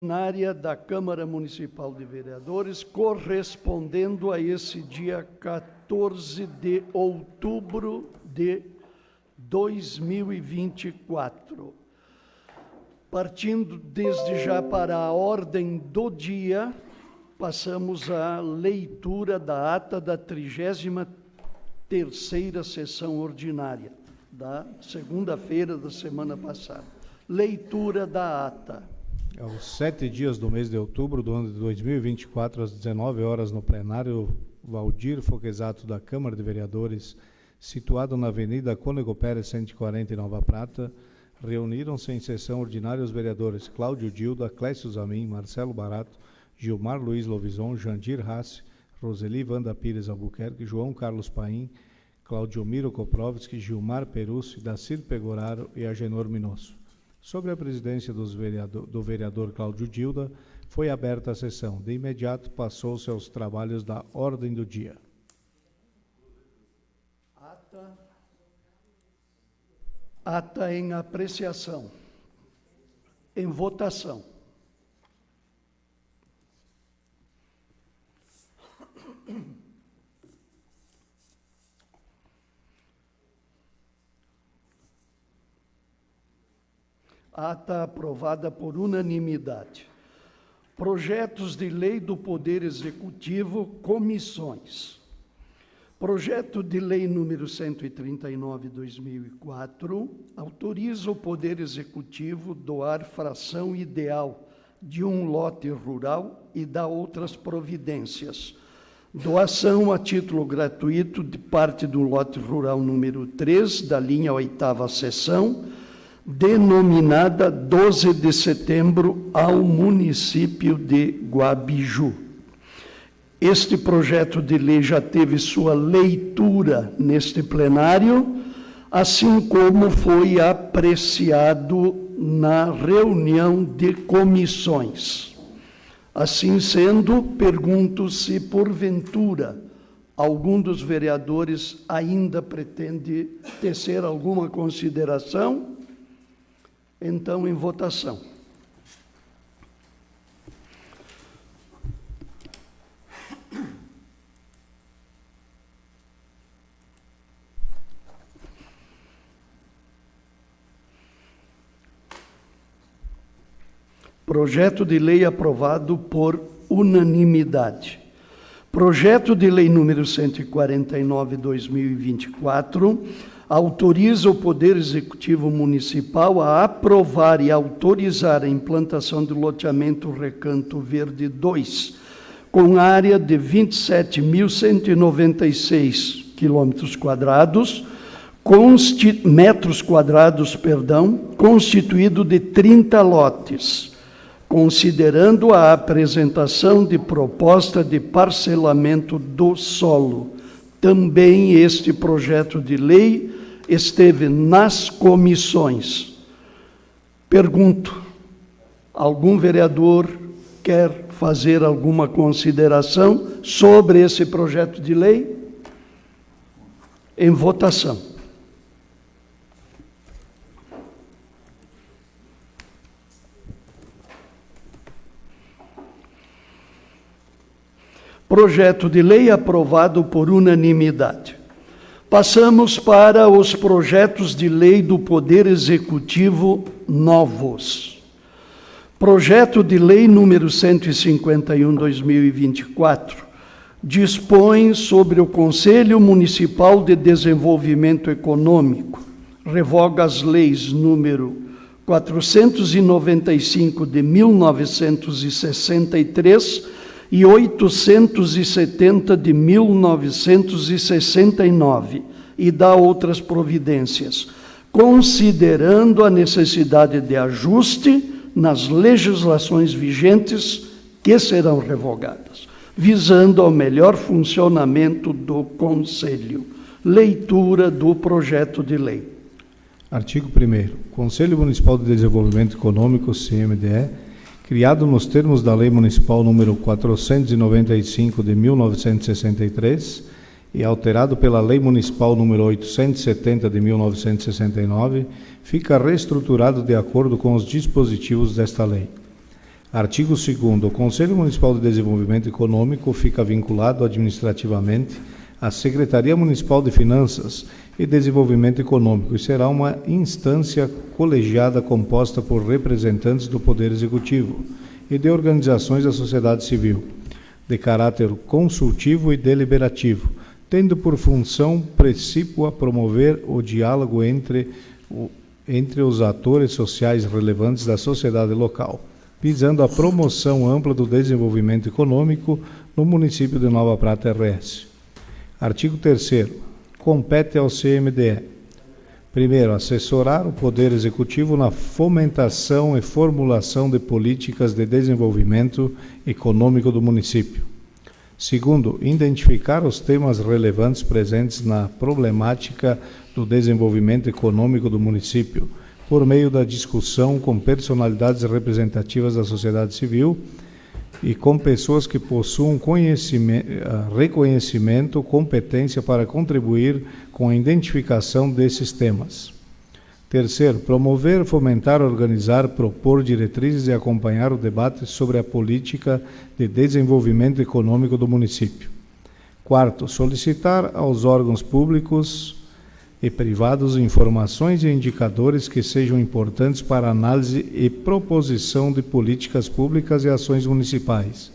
Ordinária da Câmara Municipal de Vereadores, correspondendo a esse dia 14 de outubro de 2024. Partindo desde já para a ordem do dia, passamos à leitura da ata da 33ª sessão ordinária, da segunda-feira da semana passada. Leitura da ata. Aos 7 dias do mês de outubro do ano de 2024, às 19 horas, no plenário Valdir Foquesato da Câmara de Vereadores, situado na Avenida Cônego Pérez 140, em Nova Prata, reuniram-se em sessão ordinária os vereadores Cláudio Dilda, Clécio Zamin, Marcelo Barato, Gilmar Luiz Lovison, Jandir Rassi, Roseli Wanda Pires Albuquerque, João Carlos Paim, Claudio Miro Koprovski, Gilmar Perussi, Dacir Pegoraro e Agenor Minosso. Sobre a presidência do vereador Cláudio Dilda, foi aberta a sessão. De imediato, passou-se aos trabalhos da ordem do dia. Ata em apreciação. Em votação. Ata aprovada por unanimidade. Projetos de lei do Poder Executivo, comissões. Projeto de lei número 139/2004 autoriza o Poder Executivo doar fração ideal de um lote rural e dá outras providências. Doação a título gratuito de parte do lote rural número 3, da linha 8ª seção, denominada 12 de setembro, ao município de Guabiju. Este projeto de lei já teve sua leitura neste plenário, assim como foi apreciado na reunião de comissões. Assim sendo, pergunto se, porventura, algum dos vereadores ainda pretende tecer alguma consideração. Então, em votação. Projeto de lei aprovado por unanimidade. Projeto de lei número 149/2024 autoriza o Poder Executivo Municipal a aprovar e autorizar a implantação do loteamento Recanto Verde 2, com área de 27.196 metros quadrados, constituído de 30 lotes, considerando a apresentação de proposta de parcelamento do solo. Também este projeto de lei esteve nas comissões. Pergunto, algum vereador quer fazer alguma consideração sobre esse projeto de lei? Em votação. Projeto de lei aprovado por unanimidade. Passamos para os projetos de lei do Poder Executivo novos. Projeto de lei número 151/2024 dispõe sobre o Conselho Municipal de Desenvolvimento Econômico, revoga as leis número 495 de 1963 e 870 de 1969, e dá outras providências, considerando a necessidade de ajuste nas legislações vigentes que serão revogadas, visando ao melhor funcionamento do Conselho. Leitura do projeto de lei. Artigo 1º. Conselho Municipal de Desenvolvimento Econômico, CMDE, criado nos termos da Lei Municipal número 495 de 1963 e alterado pela Lei Municipal número 870 de 1969, fica reestruturado de acordo com os dispositivos desta lei. Artigo 2º. O Conselho Municipal de Desenvolvimento Econômico fica vinculado administrativamente à Secretaria Municipal de Finanças e Desenvolvimento Econômico e será uma instância colegiada composta por representantes do Poder Executivo e de organizações da sociedade civil, de caráter consultivo e deliberativo, tendo por função precípua promover o diálogo entre os atores sociais relevantes da sociedade local, visando a promoção ampla do desenvolvimento econômico no município de Nova Prata RS. Artigo 3º. Compete ao CMDE: primeiro, assessorar o Poder Executivo na fomentação e formulação de políticas de desenvolvimento econômico do município. Segundo, identificar os temas relevantes presentes na problemática do desenvolvimento econômico do município, por meio da discussão com personalidades representativas da sociedade civil e com pessoas que possuam reconhecimento, competência para contribuir com a identificação desses temas. Terceiro, promover, fomentar, organizar, propor diretrizes e acompanhar o debate sobre a política de desenvolvimento econômico do município. Quarto, solicitar aos órgãos públicos e privados informações e indicadores que sejam importantes para análise e proposição de políticas públicas e ações municipais.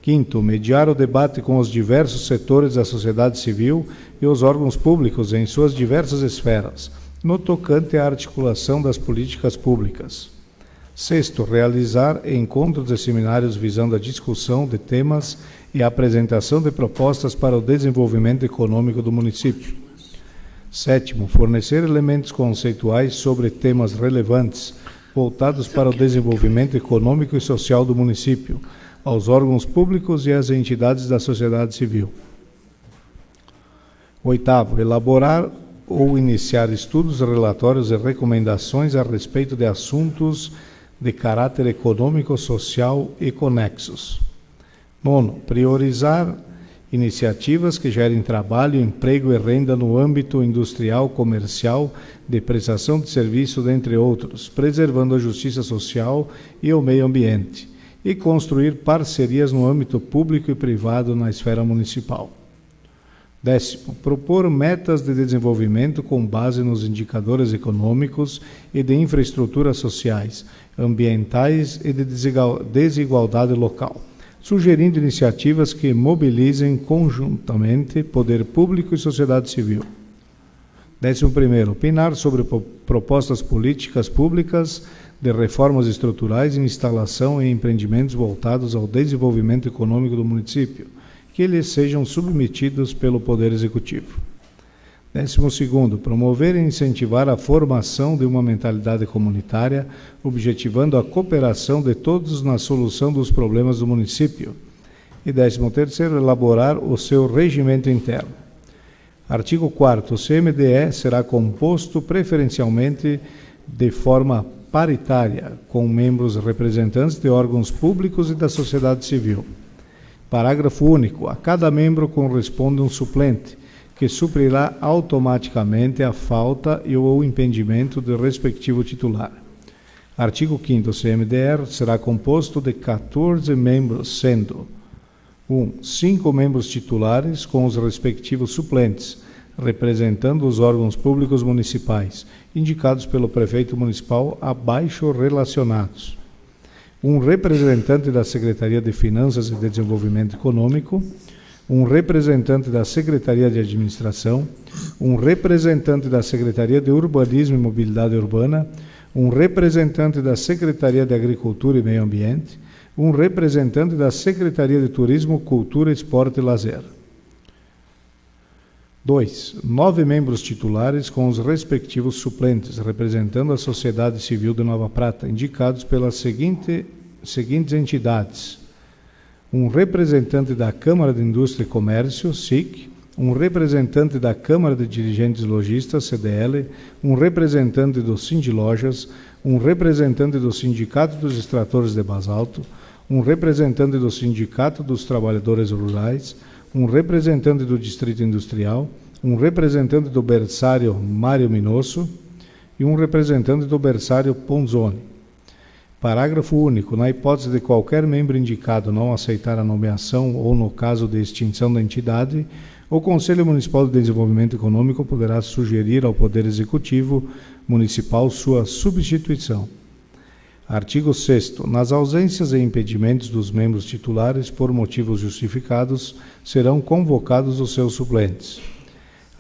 Quinto, mediar o debate com os diversos setores da sociedade civil e os órgãos públicos em suas diversas esferas, no tocante à articulação das políticas públicas. Sexto, realizar encontros e seminários visando a discussão de temas e a apresentação de propostas para o desenvolvimento econômico do município. Sétimo, fornecer elementos conceituais sobre temas relevantes voltados para o desenvolvimento econômico e social do município, aos órgãos públicos e às entidades da sociedade civil. Oitavo, elaborar ou iniciar estudos, relatórios e recomendações a respeito de assuntos de caráter econômico, social e conexos. Nono, priorizar iniciativas que gerem trabalho, emprego e renda no âmbito industrial, comercial, de prestação de serviço, dentre outros, preservando a justiça social e o meio ambiente, e construir parcerias no âmbito público e privado na esfera municipal. Décimo, propor metas de desenvolvimento com base nos indicadores econômicos e de infraestruturas sociais, ambientais e de desigualdade local, sugerindo iniciativas que mobilizem conjuntamente poder público e sociedade civil. 11º, opinar sobre propostas políticas públicas de reformas estruturais em instalação e empreendimentos voltados ao desenvolvimento econômico do município, que lhes sejam submetidos pelo Poder Executivo. 12º, promover e incentivar a formação de uma mentalidade comunitária, objetivando a cooperação de todos na solução dos problemas do município. E 13º, elaborar o seu regimento interno. Artigo 4º, o CMDE será composto preferencialmente de forma paritária, com membros representantes de órgãos públicos e da sociedade civil. Parágrafo único. A cada membro corresponde um suplente, que suprirá automaticamente a falta e ou impedimento do respectivo titular. Artigo 5º. O CMDR será composto de 14 membros, sendo 5 membros titulares com os respectivos suplentes, representando os órgãos públicos municipais, indicados pelo prefeito municipal abaixo relacionados. Um representante da Secretaria de Finanças e Desenvolvimento Econômico, um representante da Secretaria de Administração, um representante da Secretaria de Urbanismo e Mobilidade Urbana, um representante da Secretaria de Agricultura e Meio Ambiente, um representante da Secretaria de Turismo, Cultura, Esporte e Lazer. 2. 9 membros titulares com os respectivos suplentes, representando a sociedade civil de Nova Prata, indicados pelas seguintes entidades: um representante da Câmara de Indústria e Comércio, SIC, um representante da Câmara de Dirigentes Lojistas, CDL, um representante do Sindilojas, um representante do Sindicato dos Extratores de Basalto, um representante do Sindicato dos Trabalhadores Rurais, um representante do Distrito Industrial, um representante do berçário Mário Minosso e um representante do berçário Ponzoni. Parágrafo único. Na hipótese de qualquer membro indicado não aceitar a nomeação ou no caso de extinção da entidade, o Conselho Municipal de Desenvolvimento Econômico poderá sugerir ao Poder Executivo Municipal sua substituição. Artigo 6º. Nas ausências e impedimentos dos membros titulares por motivos justificados, serão convocados os seus suplentes.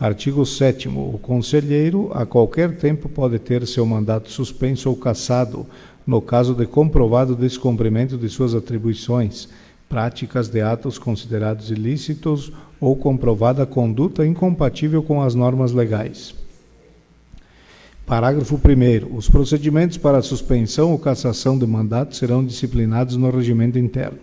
Artigo 7º. O conselheiro, a qualquer tempo, pode ter seu mandato suspenso ou cassado, no caso de comprovado descumprimento de suas atribuições, práticas de atos considerados ilícitos ou comprovada conduta incompatível com as normas legais. Parágrafo 1º. Os procedimentos para suspensão ou cassação de mandato serão disciplinados no regimento interno.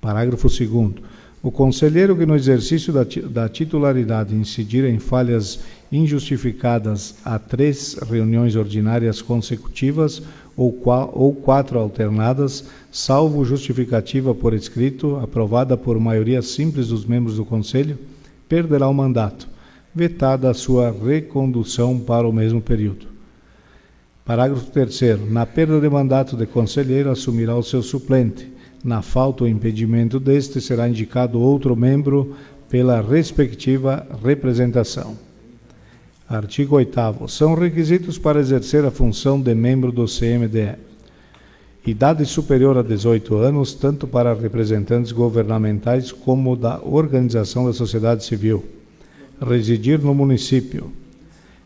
Parágrafo 2º. O conselheiro que no exercício da titularidade incidir em falhas injustificadas a 3 reuniões ordinárias consecutivas ou 4 alternadas, salvo justificativa por escrito, aprovada por maioria simples dos membros do Conselho, perderá o mandato, vetada a sua recondução para o mesmo período. Parágrafo 3º. Na perda de mandato de conselheiro, assumirá o seu suplente. Na falta ou impedimento deste, será indicado outro membro pela respectiva representação. Artigo 8º. São requisitos para exercer a função de membro do CMDE: idade superior a 18 anos, tanto para representantes governamentais como da organização da sociedade civil. Residir no município.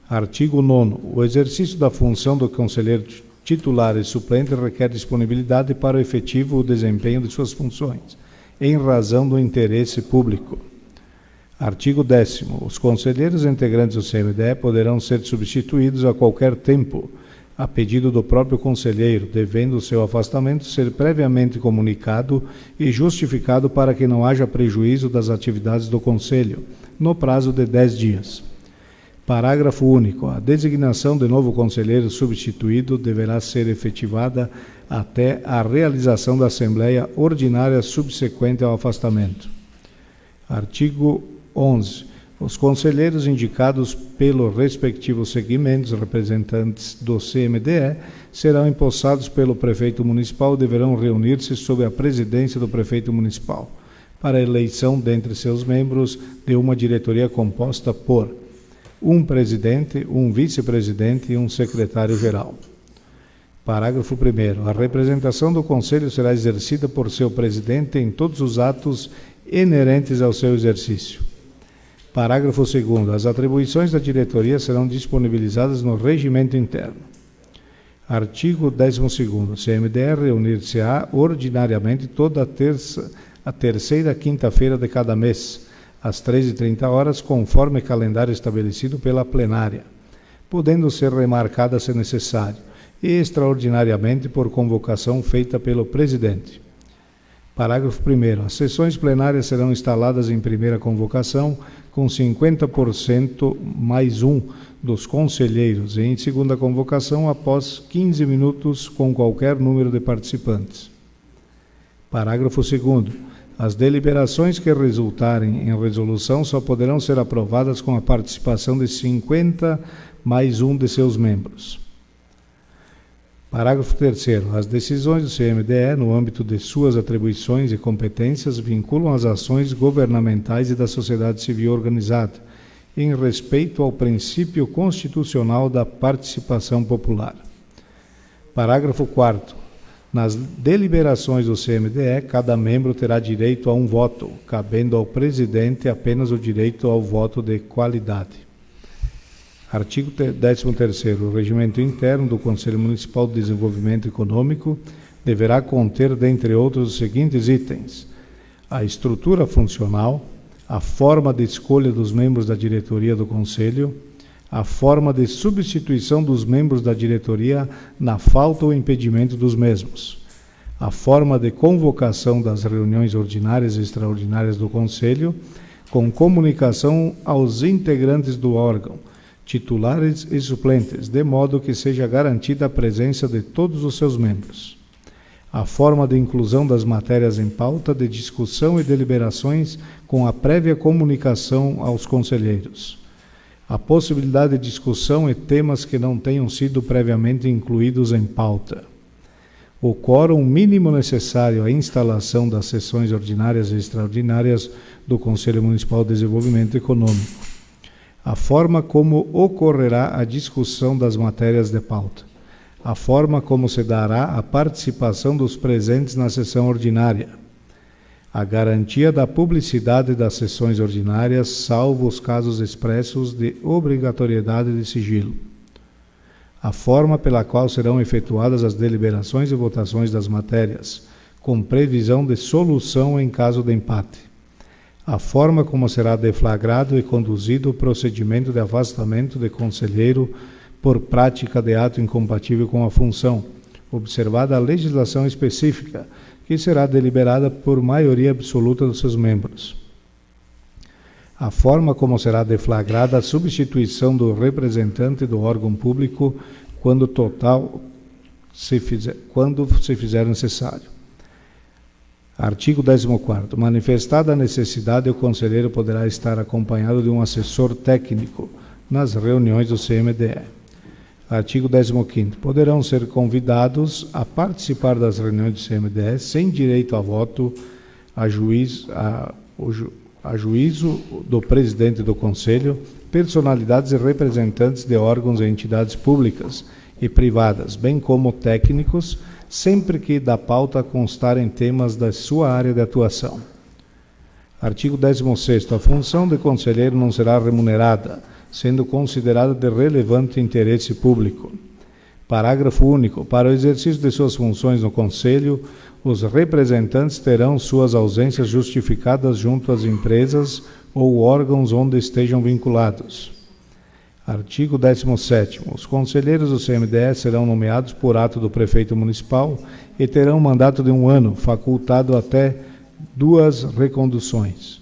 Artigo 9º. O exercício da função do conselheiro titular e suplente requer disponibilidade para o efetivo desempenho de suas funções, em razão do interesse público. Artigo 10º. Os conselheiros integrantes do CMDE poderão ser substituídos a qualquer tempo, a pedido do próprio conselheiro, devendo o seu afastamento ser previamente comunicado e justificado para que não haja prejuízo das atividades do Conselho, no prazo de 10 dias. Parágrafo único. A designação de novo conselheiro substituído deverá ser efetivada até a realização da Assembleia Ordinária subsequente ao afastamento. Artigo 11. Os conselheiros indicados pelos respectivos segmentos representantes do CMDE serão empossados pelo prefeito municipal e deverão reunir-se sob a presidência do prefeito municipal, para a eleição dentre seus membros de uma diretoria composta por um presidente, um vice-presidente e um secretário-geral. Parágrafo 1º. A representação do Conselho será exercida por seu presidente em todos os atos inerentes ao seu exercício. Parágrafo 2º. As atribuições da diretoria serão disponibilizadas no regimento interno. Artigo 12º. O CMDE reunir-se-á ordinariamente toda a terceira quinta-feira de cada mês, às 13h30, conforme calendário estabelecido pela plenária, podendo ser remarcada se necessário, e extraordinariamente por convocação feita pelo presidente. Parágrafo 1º. As sessões plenárias serão instaladas em primeira convocação com 50% mais um dos conselheiros e em segunda convocação após 15 minutos com qualquer número de participantes. Parágrafo 2º. As deliberações que resultarem em resolução só poderão ser aprovadas com a participação de 50 mais um de seus membros. Parágrafo 3º. As decisões do CMDE, no âmbito de suas atribuições e competências, vinculam as ações governamentais e da sociedade civil organizada, em respeito ao princípio constitucional da participação popular. Parágrafo 4º. Nas deliberações do CMDE, cada membro terá direito a um voto, cabendo ao presidente apenas o direito ao voto de qualidade. Artigo 13º. O regimento interno do Conselho Municipal de Desenvolvimento Econômico deverá conter, dentre outros, os seguintes itens: a estrutura funcional, a forma de escolha dos membros da diretoria do Conselho, a forma de substituição dos membros da diretoria na falta ou impedimento dos mesmos, a forma de convocação das reuniões ordinárias e extraordinárias do Conselho, com comunicação aos integrantes do órgão, titulares e suplentes, de modo que seja garantida a presença de todos os seus membros, a forma de inclusão das matérias em pauta de discussão e deliberações com a prévia comunicação aos conselheiros, a possibilidade de discussão e temas que não tenham sido previamente incluídos em pauta, o quórum mínimo necessário à instalação das sessões ordinárias e extraordinárias do Conselho Municipal de Desenvolvimento Econômico, a forma como ocorrerá a discussão das matérias de pauta, a forma como se dará a participação dos presentes na sessão ordinária, a garantia da publicidade das sessões ordinárias, salvo os casos expressos de obrigatoriedade de sigilo, a forma pela qual serão efetuadas as deliberações e votações das matérias, com previsão de solução em caso de empate, a forma como será deflagrado e conduzido o procedimento de afastamento de conselheiro por prática de ato incompatível com a função, observada a legislação específica, que será deliberada por maioria absoluta dos seus membros. A forma como será deflagrada a substituição do representante do órgão público quando se fizer necessário. Artigo 14º. Manifestada a necessidade, o conselheiro poderá estar acompanhado de um assessor técnico nas reuniões do CMDE. Artigo 15º. Poderão ser convidados a participar das reuniões do CMDE sem direito a voto a juízo do presidente do Conselho, personalidades e representantes de órgãos e entidades públicas e privadas, bem como técnicos, sempre que da pauta constarem temas da sua área de atuação. Artigo 16º. A função de conselheiro não será remunerada, sendo considerada de relevante interesse público. Parágrafo único. Para o exercício de suas funções no Conselho, os representantes terão suas ausências justificadas junto às empresas ou órgãos onde estejam vinculados. Artigo 17º. Os conselheiros do CMDE serão nomeados por ato do prefeito municipal e terão mandato de 1 ano, facultado até 2 reconduções.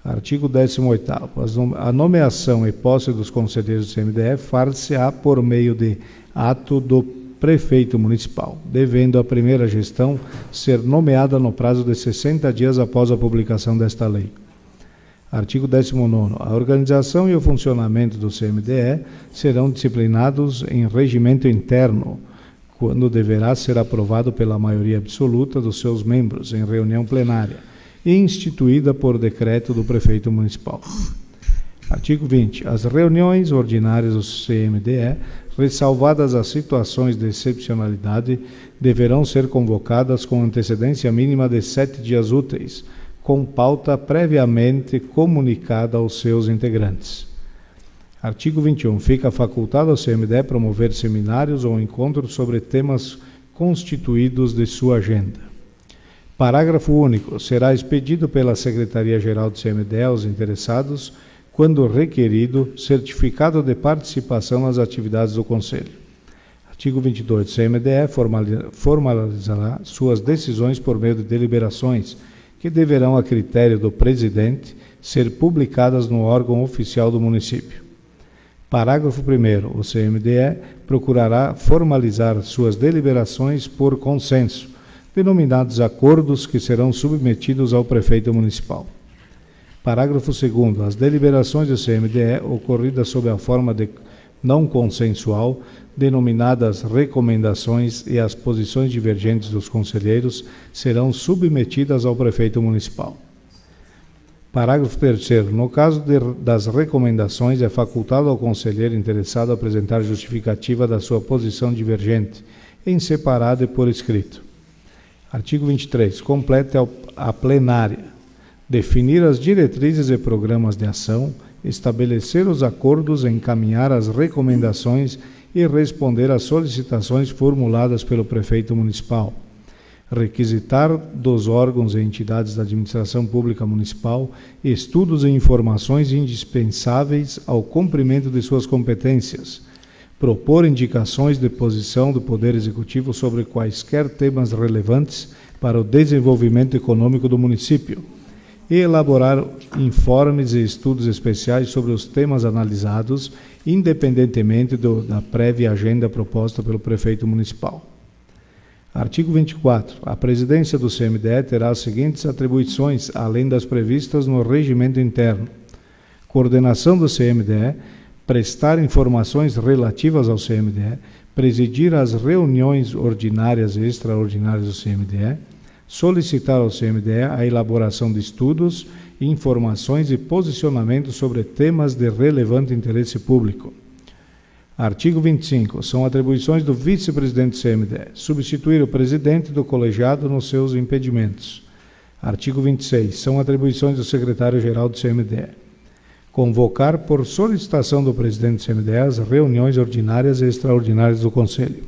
Artigo 18º. A nomeação e posse dos conselheiros do CMDE far-se-á por meio de ato do prefeito municipal, devendo a primeira gestão ser nomeada no prazo de 60 dias após a publicação desta lei. Artigo 19º. A organização e o funcionamento do CMDE serão disciplinados em regimento interno, quando deverá ser aprovado pela maioria absoluta dos seus membros em reunião plenária e instituída por decreto do prefeito municipal. Artigo 20. As reuniões ordinárias do CMDE, ressalvadas as situações de excepcionalidade, deverão ser convocadas com antecedência mínima de 7 dias úteis, com pauta previamente comunicada aos seus integrantes. Artigo 21. Fica facultado ao CMDE promover seminários ou encontros sobre temas constituídos de sua agenda. Parágrafo único. Será expedido pela Secretaria-Geral do CMDE aos interessados, quando requerido, certificado de participação nas atividades do Conselho. Artigo 22. O CMDE formalizará suas decisões por meio de deliberações, que deverão, a critério do presidente, ser publicadas no órgão oficial do município. Parágrafo 1º. O CMDE procurará formalizar suas deliberações por consenso, denominados acordos, que serão submetidos ao prefeito municipal. Parágrafo 2º. As deliberações do CMDE, ocorridas sob a forma de não consensual, denominadas recomendações, e as posições divergentes dos conselheiros serão submetidas ao prefeito municipal. Parágrafo 3º. No caso das recomendações, é facultado ao conselheiro interessado apresentar justificativa da sua posição divergente, em separado e por escrito. Artigo 23. Complete a plenária. Definir as diretrizes e programas de ação, estabelecer os acordos, encaminhar as recomendações e responder às solicitações formuladas pelo prefeito municipal. Requisitar dos órgãos e entidades da administração pública municipal estudos e informações indispensáveis ao cumprimento de suas competências. Propor indicações de posição do Poder Executivo sobre quaisquer temas relevantes para o desenvolvimento econômico do município. E elaborar informes e estudos especiais sobre os temas analisados, independentemente da prévia agenda proposta pelo prefeito municipal. Artigo 24. A presidência do CMDE terá as seguintes atribuições, além das previstas no regimento interno: coordenação do CMDE, prestar informações relativas ao CMDE, presidir as reuniões ordinárias e extraordinárias do CMDE, solicitar ao CMDE a elaboração de estudos, informações e posicionamentos sobre temas de relevante interesse público. Artigo 25. São atribuições do vice-presidente do CMDE. Substituir o presidente do colegiado nos seus impedimentos. Artigo 26. São atribuições do secretário-geral do CMDE. Convocar, por solicitação do presidente do CMDE, as reuniões ordinárias e extraordinárias do Conselho.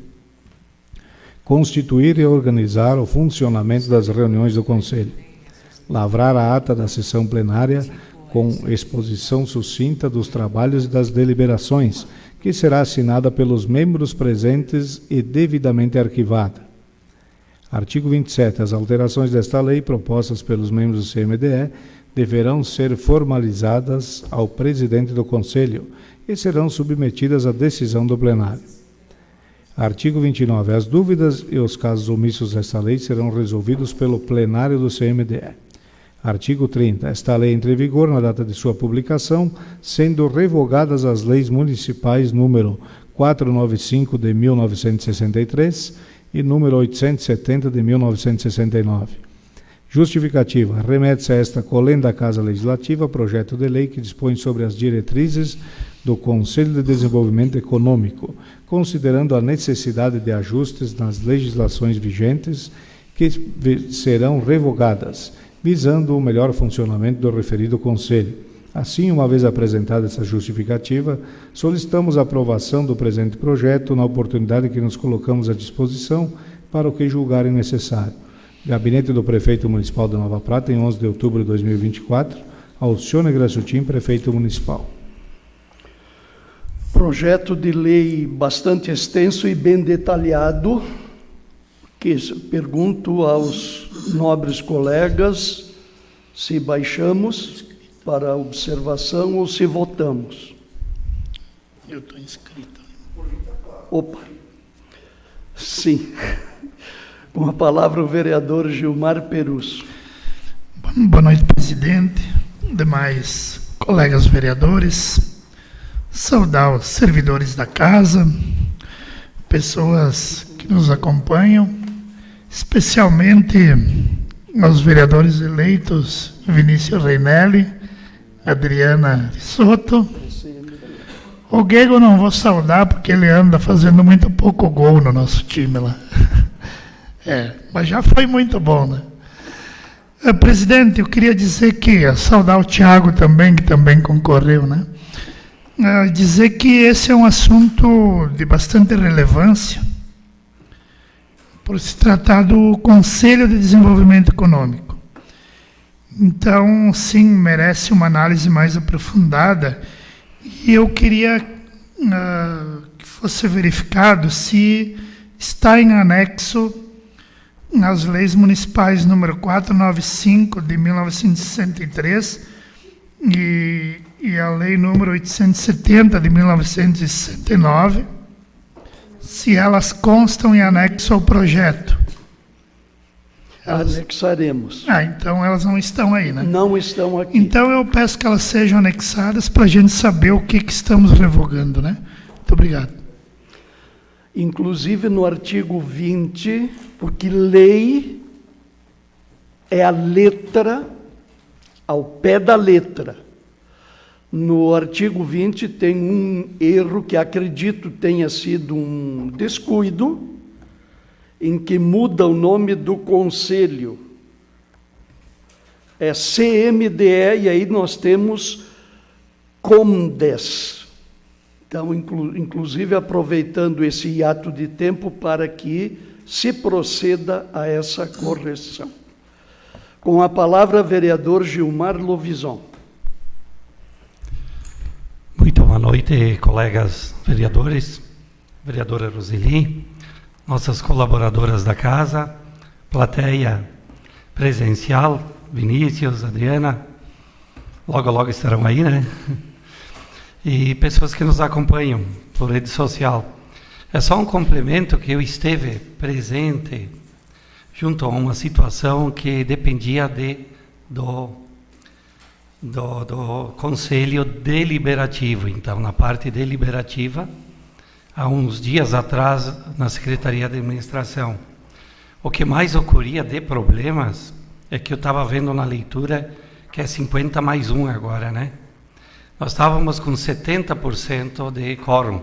Constituir e organizar o funcionamento das reuniões do Conselho. Lavrar a ata da sessão plenária com exposição sucinta dos trabalhos e das deliberações, que será assinada pelos membros presentes e devidamente arquivada. Artigo 27. As alterações desta lei propostas pelos membros do CMDE deverão ser formalizadas ao presidente do Conselho e serão submetidas à decisão do plenário. Artigo 29. As dúvidas e os casos omissos desta lei serão resolvidos pelo plenário do CMDE. Artigo 30. Esta lei entra em vigor na data de sua publicação, sendo revogadas as leis municipais número 495 de 1963 e número 870 de 1969. Justificativa. Remete-se a esta colenda da Casa Legislativa projeto de lei que dispõe sobre as diretrizes do Conselho de Desenvolvimento Econômico, considerando a necessidade de ajustes nas legislações vigentes que serão revogadas, visando o melhor funcionamento do referido Conselho. Assim, uma vez apresentada essa justificativa, solicitamos a aprovação do presente projeto na oportunidade que nos colocamos à disposição para o que julgarem necessário. Gabinete do Prefeito Municipal de Nova Prata, em 11 de outubro de 2024, Alcione Graçutin, Prefeito Municipal. Projeto de lei bastante extenso e bem detalhado, que pergunto aos nobres colegas se baixamos para observação ou se votamos. Eu estou inscrito. Opa, sim. Com a palavra o vereador Gilmar Perusso. Boa noite, presidente, demais colegas vereadores, saudar os servidores da casa, pessoas que nos acompanham, especialmente aos vereadores eleitos Vinícius Reinelli, Adriana Soto. O Guego não vou saudar porque ele anda fazendo muito pouco gol no nosso time lá. Mas já foi muito bom, né? Presidente, eu queria dizer que, saudar o Tiago também, que também concorreu, né? Dizer que esse é um assunto de bastante relevância, por se tratar do Conselho de Desenvolvimento Econômico. Então, sim, merece uma análise mais aprofundada, e eu queria que fosse verificado se está em anexo nas leis municipais número 495 de 1963 e a lei número 870 de 1969, se elas constam em anexo ao projeto. Anexaremos. Então elas não estão aí, né? Não estão aqui. Então eu peço que elas sejam anexadas para a gente saber o que estamos revogando, né? Muito obrigado. Inclusive no artigo 20, porque lei é a letra, ao pé da letra. No artigo 20 tem um erro que acredito tenha sido um descuido, em que muda o nome do conselho. É CMDE, e aí nós temos COMDES. Então, inclusive, aproveitando esse hiato de tempo para que se proceda a essa correção. Com a palavra, vereador Gilmar Lovison. Muito boa noite, colegas vereadores, vereadora Roseli, nossas colaboradoras da casa, plateia presencial, Vinícius, Adriana, logo estarão aí, né? E pessoas que nos acompanham por rede social. É só um complemento que eu esteve presente junto a uma situação que dependia do Conselho Deliberativo. Então, na parte deliberativa, há uns dias atrás na Secretaria de Administração. O que mais ocorria de problemas é que eu estava vendo na leitura que é 50 mais 1 agora, né? Nós estávamos com 70% de quórum.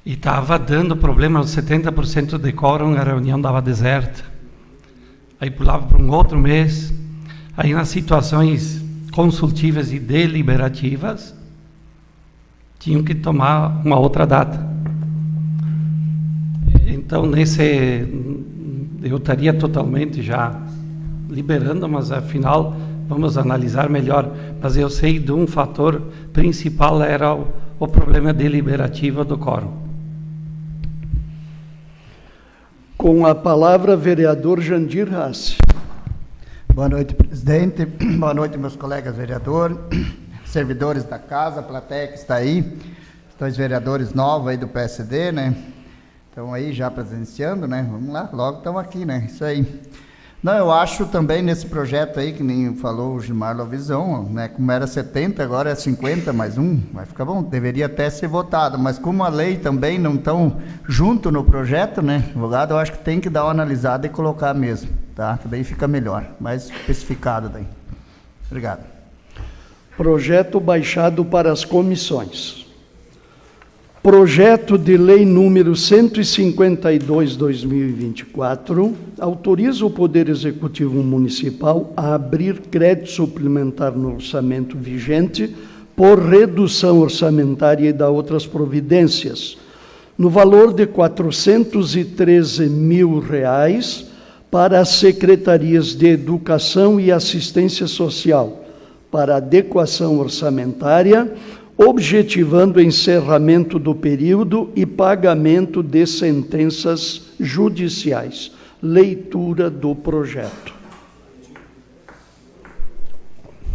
E estava dando problema aos 70% de quórum, a reunião dava deserta. Aí pulava para um outro mês. Aí nas situações consultivas e deliberativas, tinham que tomar uma outra data. Então, eu estaria totalmente já liberando, mas afinal vamos analisar melhor. Mas eu sei de um fator principal, era o problema deliberativo do quórum. Com a palavra, vereador Jandir Hassi. Boa noite, presidente. Boa noite, meus colegas vereadores, servidores da casa, a plateia que está aí, dois vereadores novos aí do PSD, né? Estão aí já presenciando, né? Vamos lá, logo estão aqui, né? Isso aí. Não, eu acho também nesse projeto aí, que nem falou o Gilmar Lovizão, né? Como era 70, agora é 50 mais 1, vai ficar bom, deveria até ser votado, mas como a lei também não estão junto no projeto, né? Advogado, eu acho que tem que dar uma analisada e colocar mesmo, tá? Que daí fica melhor, mais especificado daí. Obrigado. Projeto baixado para as comissões. Projeto de Lei número 152/2024 autoriza o Poder Executivo Municipal a abrir crédito suplementar no orçamento vigente por redução orçamentária e da outras providências, no valor de R$ 413 mil para as secretarias de Educação e Assistência Social, para adequação orçamentária, objetivando o encerramento do período e pagamento de sentenças judiciais. Leitura do projeto.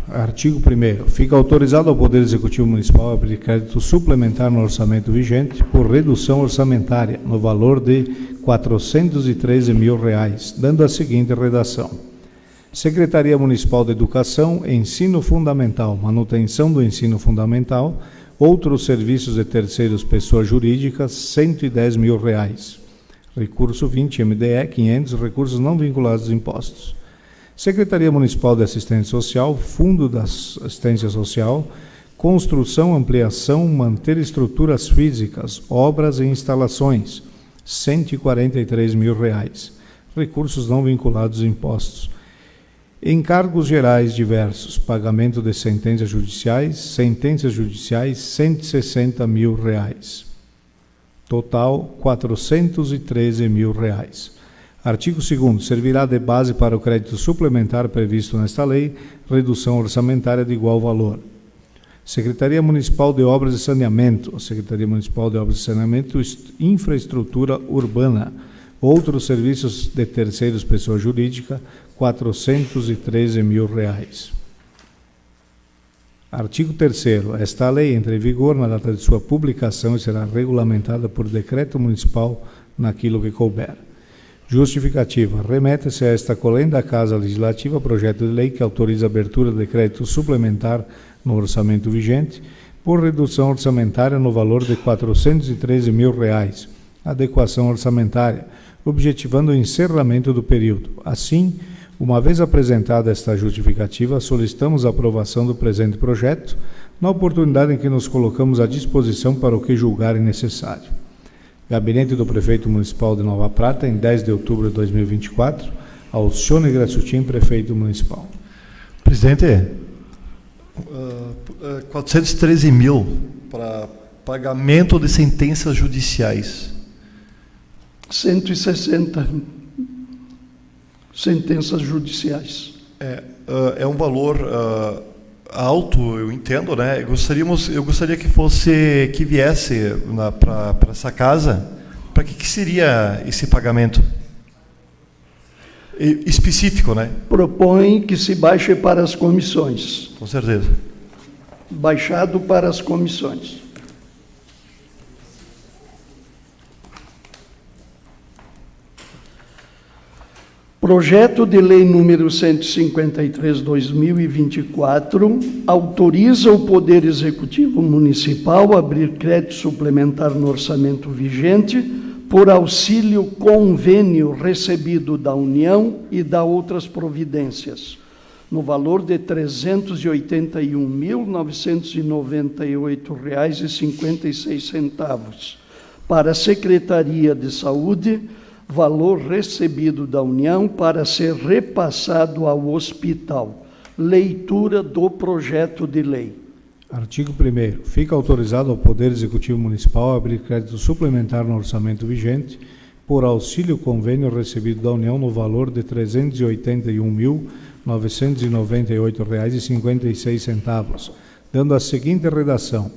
Artigo 1º. Fica autorizado ao Poder Executivo Municipal a abrir crédito suplementar no orçamento vigente por redução orçamentária, no valor de R$ 413 mil, dando a seguinte redação. Secretaria Municipal de Educação, Ensino Fundamental, manutenção do ensino fundamental, outros serviços de terceiros pessoas jurídicas, R$ 110 mil. Recurso 20, MDE, 500, recursos não vinculados aos impostos. Secretaria Municipal de Assistência Social, Fundo da Assistência Social, construção, ampliação, manter estruturas físicas, obras e instalações, R$ 143 mil. Recursos não vinculados aos impostos. Encargos gerais diversos, pagamento de sentenças judiciais, R$ 160 mil. Total, R$ 413 mil. Artigo 2º. Servirá de base para o crédito suplementar previsto nesta lei, redução orçamentária de igual valor. Secretaria Municipal de Obras e Saneamento, Secretaria Municipal de Obras e Saneamento, Infraestrutura Urbana, outros serviços de terceiros pessoa jurídica, R$ 413 mil. Artigo 3º. Esta lei entra em vigor na data de sua publicação e será regulamentada por decreto municipal naquilo que couber. Justificativa. Remete-se a esta colenda da Casa Legislativa projeto de lei que autoriza a abertura de crédito suplementar no orçamento vigente por redução orçamentária no valor de R$ 413 mil, adequação orçamentária, objetivando o encerramento do período. Assim, uma vez apresentada esta justificativa, solicitamos a aprovação do presente projeto, na oportunidade em que nos colocamos à disposição para o que julgarem necessário. Gabinete do Prefeito Municipal de Nova Prata, em 10 de outubro de 2024, Alcione Grassutin, Prefeito Municipal. Presidente, 413 mil para pagamento de sentenças judiciais. 160 sentenças judiciais. É um valor alto, eu entendo, né? Eu gostaria que viesse para essa casa. Para que seria esse pagamento específico, né? Propõe que se baixe para as comissões. Com certeza. Baixado para as comissões. Projeto de Lei número 153/2024 autoriza o Poder Executivo Municipal a abrir crédito suplementar no orçamento vigente por auxílio convênio recebido da União e da outras providências, no valor de R$ 381.998,56 para a Secretaria de Saúde, valor recebido da União para ser repassado ao hospital. Leitura do projeto de lei. Artigo 1º. Fica autorizado ao Poder Executivo Municipal a abrir crédito suplementar no orçamento vigente por auxílio convênio recebido da União no valor de R$ 381.998,56, dando a seguinte redação: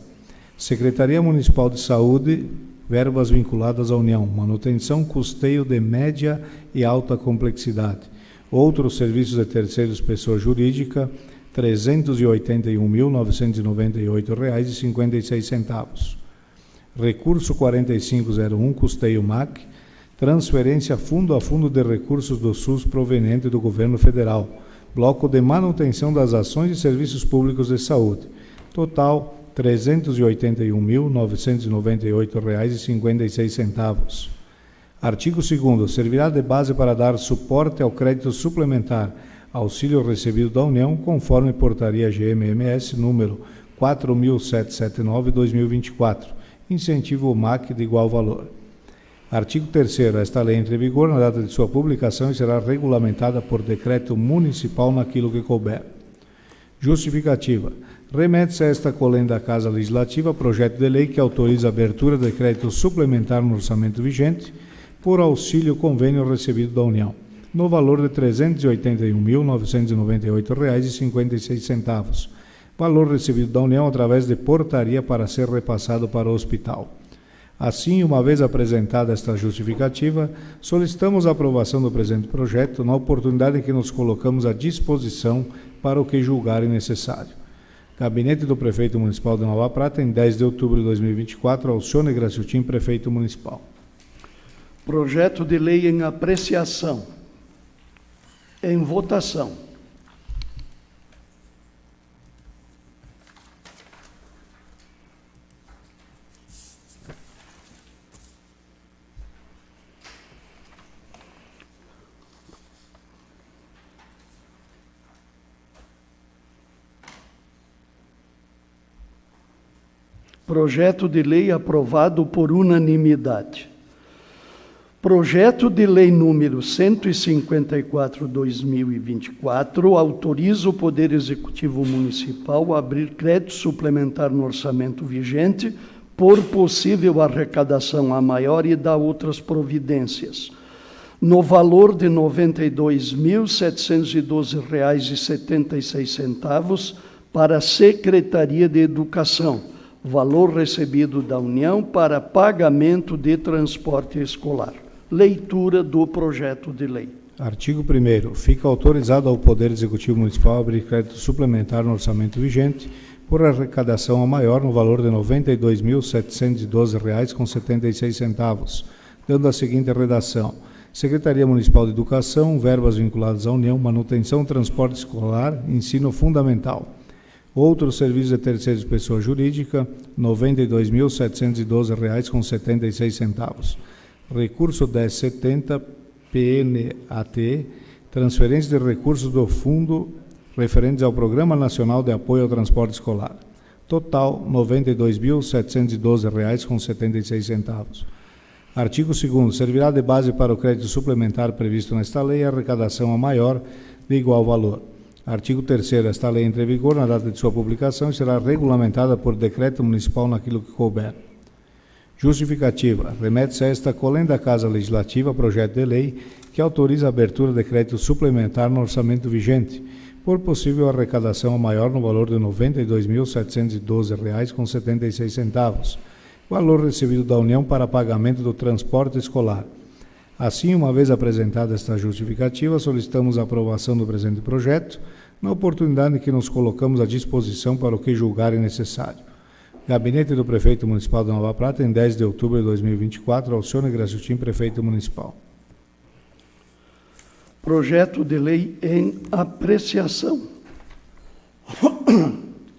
Secretaria Municipal de Saúde, verbas vinculadas à União, manutenção, custeio de média e alta complexidade. Outros serviços de terceiros, pessoa jurídica, R$ 381.998,56. Recurso 4501, custeio MAC, transferência fundo a fundo de recursos do SUS proveniente do Governo Federal, bloco de manutenção das ações e serviços públicos de saúde. Total, R$ 381.998,56. Artigo 2º. Servirá de base para dar suporte ao crédito suplementar auxílio recebido da União, conforme portaria GMMS número 4.779/2024, incentivo MAC de igual valor. Artigo 3º. Esta lei entra em vigor na data de sua publicação e será regulamentada por decreto municipal naquilo que couber. Justificativa. Remete-se a esta colenda da Casa Legislativa projeto de lei que autoriza a abertura de crédito suplementar no orçamento vigente por auxílio convênio recebido da União, no valor de R$ 381.998,56, valor recebido da União através de portaria para ser repassado para o hospital. Assim, uma vez apresentada esta justificativa, solicitamos a aprovação do presente projeto na oportunidade em que nos colocamos à disposição para o que julgarem necessário. Gabinete do Prefeito Municipal de Nova Prata, em 10 de outubro de 2024, Alcione Graciutin, Prefeito Municipal. Projeto de lei em apreciação. Em votação. Projeto de lei aprovado por unanimidade. Projeto de lei número 154/2024 autoriza o Poder Executivo Municipal a abrir crédito suplementar no orçamento vigente por possível arrecadação a maior e da outras providências, no valor de R$ 92.712,76 para a Secretaria de Educação, valor recebido da União para pagamento de transporte escolar. Leitura do projeto de lei. Artigo 1º. Fica autorizado ao Poder Executivo Municipal a abrir crédito suplementar no orçamento vigente por arrecadação a maior no valor de R$ 92.712,76, dando a seguinte redação: Secretaria Municipal de Educação, verbas vinculadas à União, manutenção, transporte escolar, ensino fundamental. Outros serviços de terceiros, pessoa jurídica, R$ 92.712,76. Recurso 1070, PNAT, transferência de recursos do fundo referentes ao Programa Nacional de Apoio ao Transporte Escolar. Total, R$ 92.712,76. Artigo 2º. Servirá de base para o crédito suplementar previsto nesta lei a arrecadação a maior de igual valor. Artigo 3º. Esta lei entra em vigor na data de sua publicação e será regulamentada por decreto municipal naquilo que couber. Justificativa. Remete-se a esta colenda da Casa Legislativa projeto de lei que autoriza a abertura de crédito suplementar no orçamento vigente por possível arrecadação a maior no valor de R$ 92.712,76, valor recebido da União para pagamento do transporte escolar. Assim, uma vez apresentada esta justificativa, solicitamos a aprovação do presente projeto, na oportunidade em que nos colocamos à disposição para o que julgarem necessário. Gabinete do Prefeito Municipal de Nova Prata, em 10 de outubro de 2024, Alcione Graciutin, Prefeito Municipal. Projeto de lei em apreciação.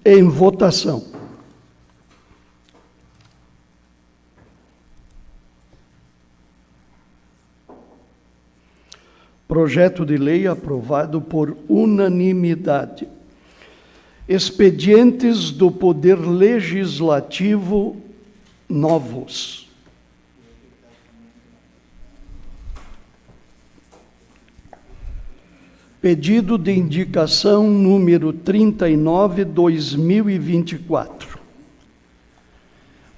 Em votação. Projeto de lei aprovado por unanimidade. Expedientes do Poder Legislativo novos. Pedido de indicação número 39/2024.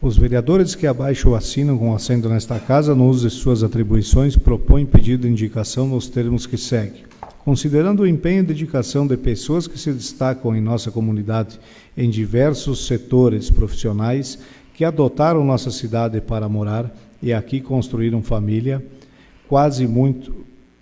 Os vereadores que abaixo assinam com assento nesta casa, no uso de suas atribuições, propõem pedido de indicação nos termos que segue. Considerando o empenho e dedicação de pessoas que se destacam em nossa comunidade em diversos setores profissionais, que adotaram nossa cidade para morar e aqui construíram família,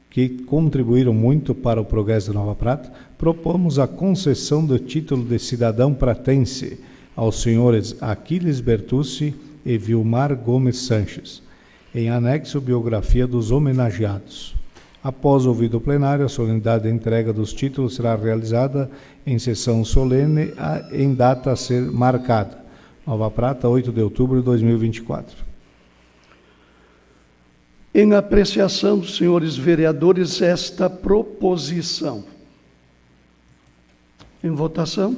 que contribuíram muito para o progresso de Nova Prata, propomos a concessão do título de cidadão pratense aos senhores Aquiles Bertucci e Vilmar Gomes Sanches, em anexo biografia dos homenageados. Após ouvido o plenário, a solenidade de entrega dos títulos será realizada em sessão solene em data a ser marcada. Nova Prata, 8 de outubro de 2024. Em apreciação, senhores vereadores, esta proposição. Em votação.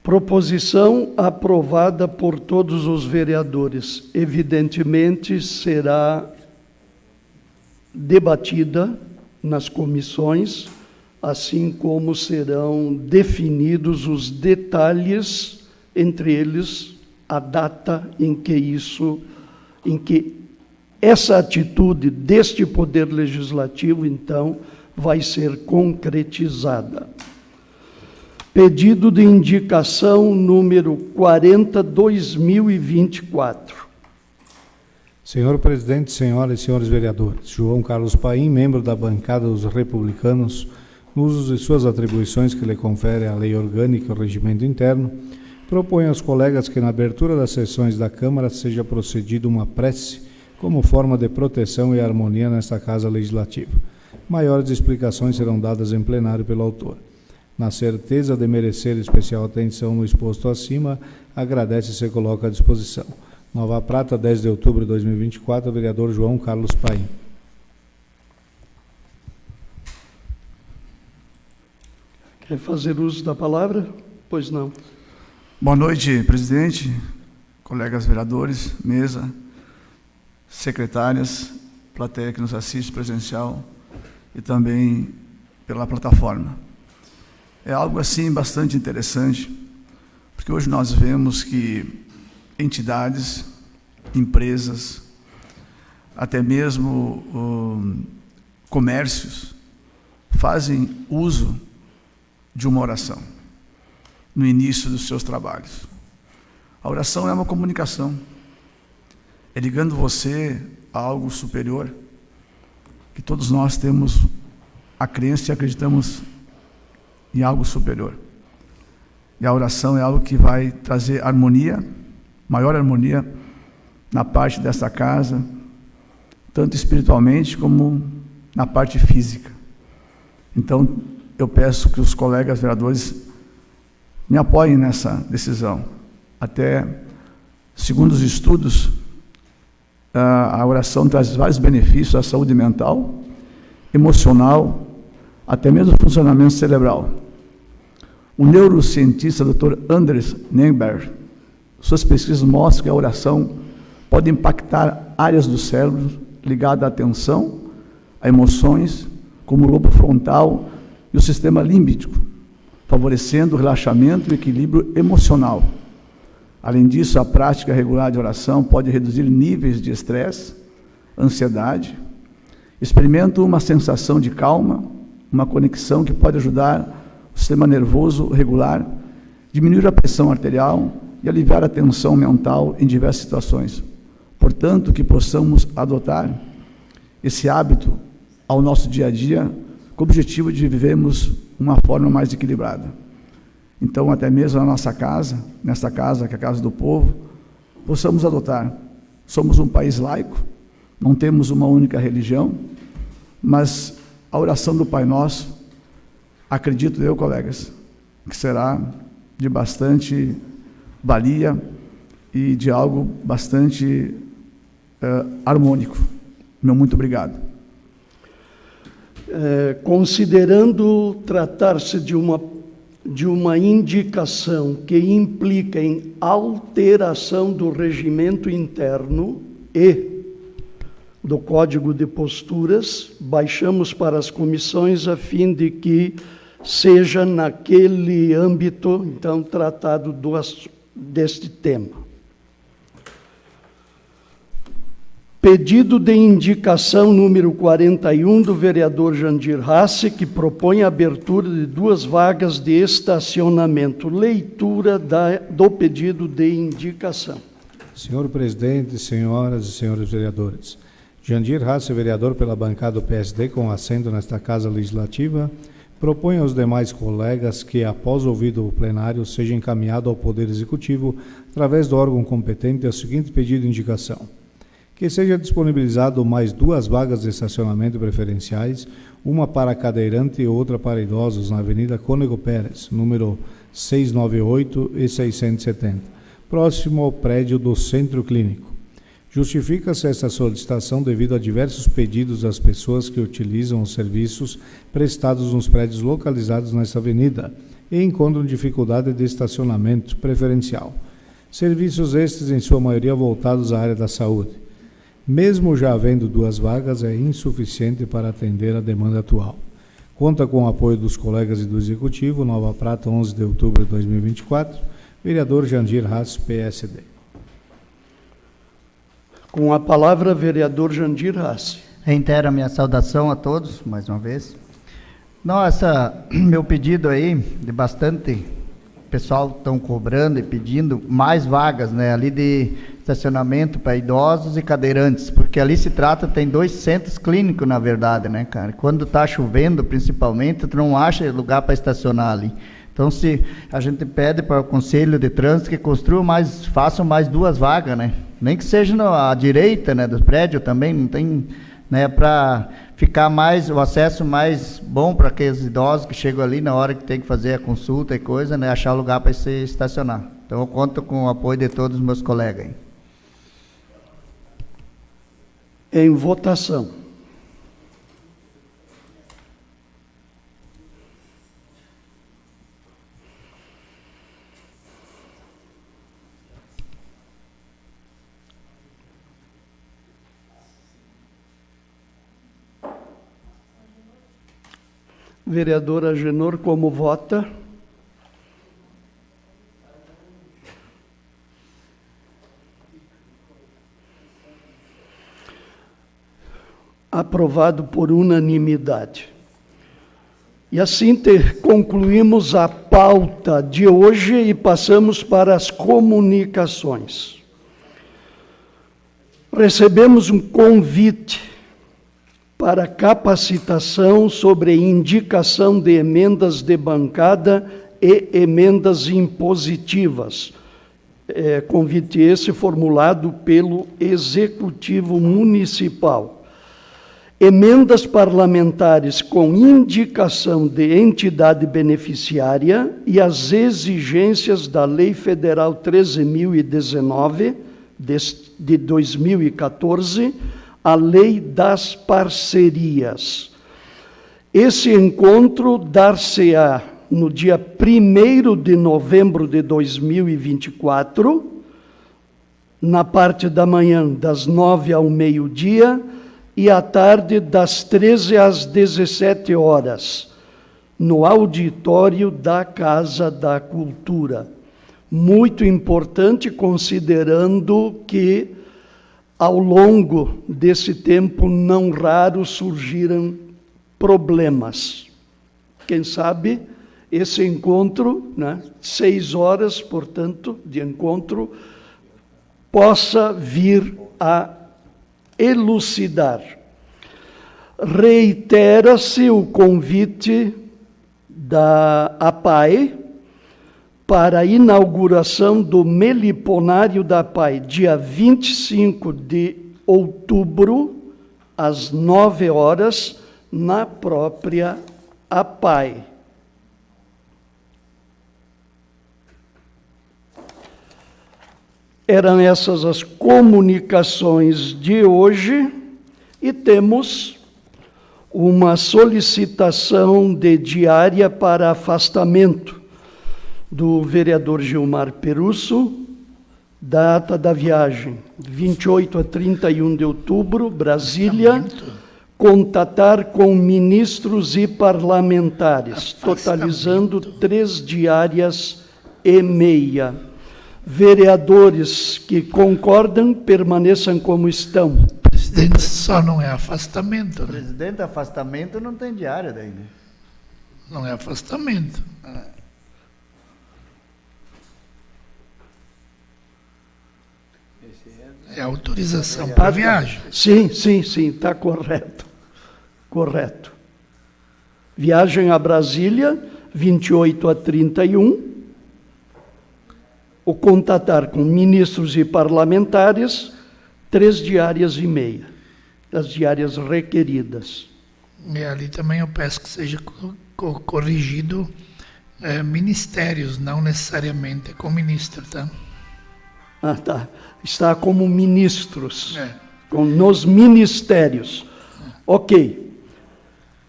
Proposição aprovada por todos os vereadores. Evidentemente, será debatida nas comissões, assim como serão definidos os detalhes, entre eles a data em que essa atitude deste Poder Legislativo, então, vai ser concretizada. Pedido de indicação número 40/2024. Senhor presidente, senhoras e senhores vereadores, João Carlos Paim, membro da bancada dos republicanos, no uso de suas atribuições que lhe confere a lei orgânica e o regimento interno, propõe aos colegas que na abertura das sessões da Câmara seja procedido uma prece como forma de proteção e harmonia nesta Casa Legislativa. Maiores explicações serão dadas em plenário pelo autor. Na certeza de merecer especial atenção no exposto acima, agradece e se coloca à disposição. Nova Prata, 10 de outubro de 2024, vereador João Carlos Paim. Quer fazer uso da palavra? Pois não. Boa noite, presidente, colegas vereadores, mesa, secretárias, plateia que nos assiste presencial e também pela plataforma. É algo assim bastante interessante, porque hoje nós vemos que entidades, empresas, até mesmo comércios, fazem uso de uma oração no início dos seus trabalhos. A oração é uma comunicação, é ligando você a algo superior, que todos nós temos a crença e acreditamos em algo superior. E a oração é algo que vai trazer harmonia, maior harmonia na parte desta casa, tanto espiritualmente como na parte física. Então, eu peço que os colegas vereadores me apoiem nessa decisão. Até, segundo os estudos, a oração traz vários benefícios à saúde mental, emocional, até mesmo funcionamento cerebral. O neurocientista Dr. Anders Nemberg, suas pesquisas mostram que a oração pode impactar áreas do cérebro ligadas à atenção, a emoções, como o lobo frontal e o sistema límbico, favorecendo o relaxamento e o equilíbrio emocional. Além disso, a prática regular de oração pode reduzir níveis de estresse, ansiedade. Experimento uma sensação de calma, uma conexão que pode ajudar o sistema nervoso regular, diminuir a pressão arterial e aliviar a tensão mental em diversas situações. Portanto, que possamos adotar esse hábito ao nosso dia a dia, com o objetivo de vivermos uma forma mais equilibrada. Então, até mesmo na nossa casa, nesta casa, que é a casa do povo, possamos adotar. Somos um país laico, não temos uma única religião, mas a oração do Pai Nosso, acredito eu, colegas, que será de bastante valia e de algo bastante harmônico. Meu muito obrigado. Considerando tratar-se de uma indicação que implica em alteração do regimento interno e do Código de Posturas, baixamos para as comissões a fim de que seja naquele âmbito, então, tratado deste tema. Pedido de indicação número 41 do vereador Jandir Hassi, que propõe a abertura de 2 vagas de estacionamento. Leitura do pedido de indicação. Senhor presidente, senhoras e senhores vereadores, Jandir Hassi, vereador pela bancada do PSD, com assento nesta Casa Legislativa, propõe aos demais colegas que, após ouvido o plenário, seja encaminhado ao Poder Executivo, através do órgão competente, o seguinte pedido de indicação: que seja disponibilizado mais 2 vagas de estacionamento preferenciais, uma para cadeirante e outra para idosos, na Avenida Cônego Pérez, número 698 e 670, próximo ao prédio do Centro Clínico. Justifica-se esta solicitação devido a diversos pedidos das pessoas que utilizam os serviços prestados nos prédios localizados nesta avenida e encontram dificuldade de estacionamento preferencial. Serviços estes, em sua maioria, voltados à área da saúde. Mesmo já havendo 2 vagas, é insuficiente para atender a demanda atual. Conta com o apoio dos colegas e do Executivo, Nova Prata, 11 de outubro de 2024, vereador Jandir Hassi, PSD. Com a palavra, vereador Jandir Hassi. Reitero a minha saudação a todos, mais uma vez. Nossa, meu pedido aí, de bastante pessoal estão cobrando e pedindo mais vagas, né, ali de estacionamento para idosos e cadeirantes, porque ali se trata, tem 2 centros clínicos, na verdade, né, cara? Quando está chovendo, principalmente, tu não acha lugar para estacionar ali. Então, se a gente pede para o Conselho de Trânsito que construa mais, façam mais 2 vagas, né? Nem que seja à direita, né, do prédio também, não tem, né, para ficar mais, o acesso mais bom para aqueles idosos que chegam ali na hora que tem que fazer a consulta e coisa, né, achar lugar para se estacionar. Então, eu conto com o apoio de todos os meus colegas aí. Em votação. Vereador Agenor, como vota? Aprovado por unanimidade. E assim concluímos a pauta de hoje e passamos para as comunicações. Recebemos um convite para capacitação sobre indicação de emendas de bancada e emendas impositivas. Convite esse formulado pelo Executivo Municipal. Emendas parlamentares com indicação de entidade beneficiária e as exigências da Lei Federal 13.019, de 2014, a Lei das Parcerias. Esse encontro dar-se-á no dia 1º de novembro de 2024, na parte da manhã, das 9 ao meio-dia, e à tarde, das 13 às 17 horas, no auditório da Casa da Cultura. Muito importante, considerando que, ao longo desse tempo, não raro surgiram problemas. Quem sabe esse encontro, 6 horas, portanto, de encontro, possa vir a elucidar. reitera-se o convite da APAE para a inauguração do Meliponário da APAE, dia 25 de outubro, às 9 horas, na própria APAE. Eram essas as comunicações de hoje e temos uma solicitação de diária para afastamento do vereador Gilmar Perusso, data da viagem, 28 a 31 de outubro, Brasília, contatar com ministros e parlamentares, totalizando 3 diárias e meia. Vereadores que concordam, permaneçam como estão. Presidente, só não é afastamento, né? Presidente, afastamento não tem diária daí, né? Não é afastamento. É autorização para viagem. Sim, está correto. Correto. Viagem a Brasília, 28 a 31. O contatar com ministros e parlamentares, 3 diárias e meia. As diárias requeridas. E ali também eu peço que seja corrigido ministérios, não necessariamente com ministro, tá? Ah, tá. Está como ministros, É. nos ministérios. Ok.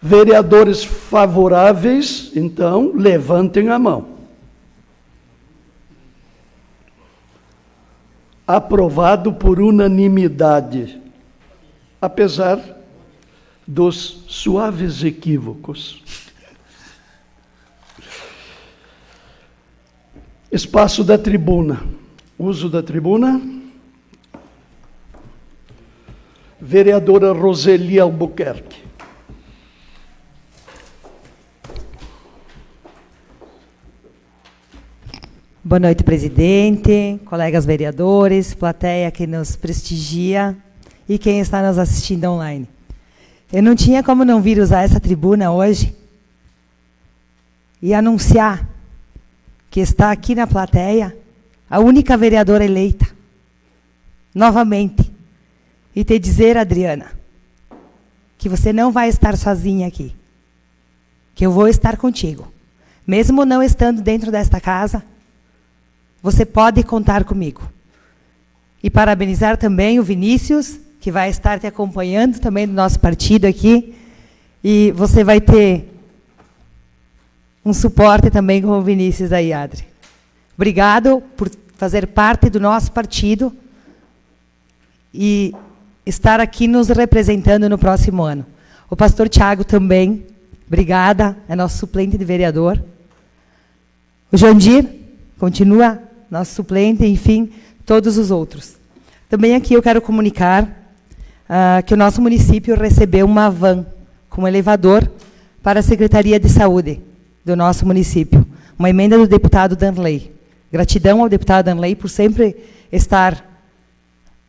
Vereadores favoráveis, então, levantem a mão. Aprovado por unanimidade, apesar dos suaves equívocos. Espaço da tribuna. Uso da tribuna. Vereadora Roseli Albuquerque. Boa noite, presidente, colegas vereadores, plateia que nos prestigia e quem está nos assistindo online. Eu não tinha como não vir usar essa tribuna hoje e anunciar que está aqui na plateia a única vereadora eleita, novamente, e te dizer, Adriana, que você não vai estar sozinha aqui, que eu vou estar contigo. Mesmo não estando dentro desta casa, você pode contar comigo. E parabenizar também o Vinícius, que vai estar te acompanhando também do nosso partido aqui, e você vai ter um suporte também com o Vinícius aí, Adri. Obrigado por fazer parte do nosso partido e estar aqui nos representando no próximo ano. O pastor Tiago também, obrigada, é nosso suplente de vereador. O Jandir continua nosso suplente, enfim, todos os outros. Também aqui eu quero comunicar que o nosso município recebeu uma van com elevador para a Secretaria de Saúde do nosso município. Uma emenda do deputado Danley. Gratidão ao deputado Danley por sempre estar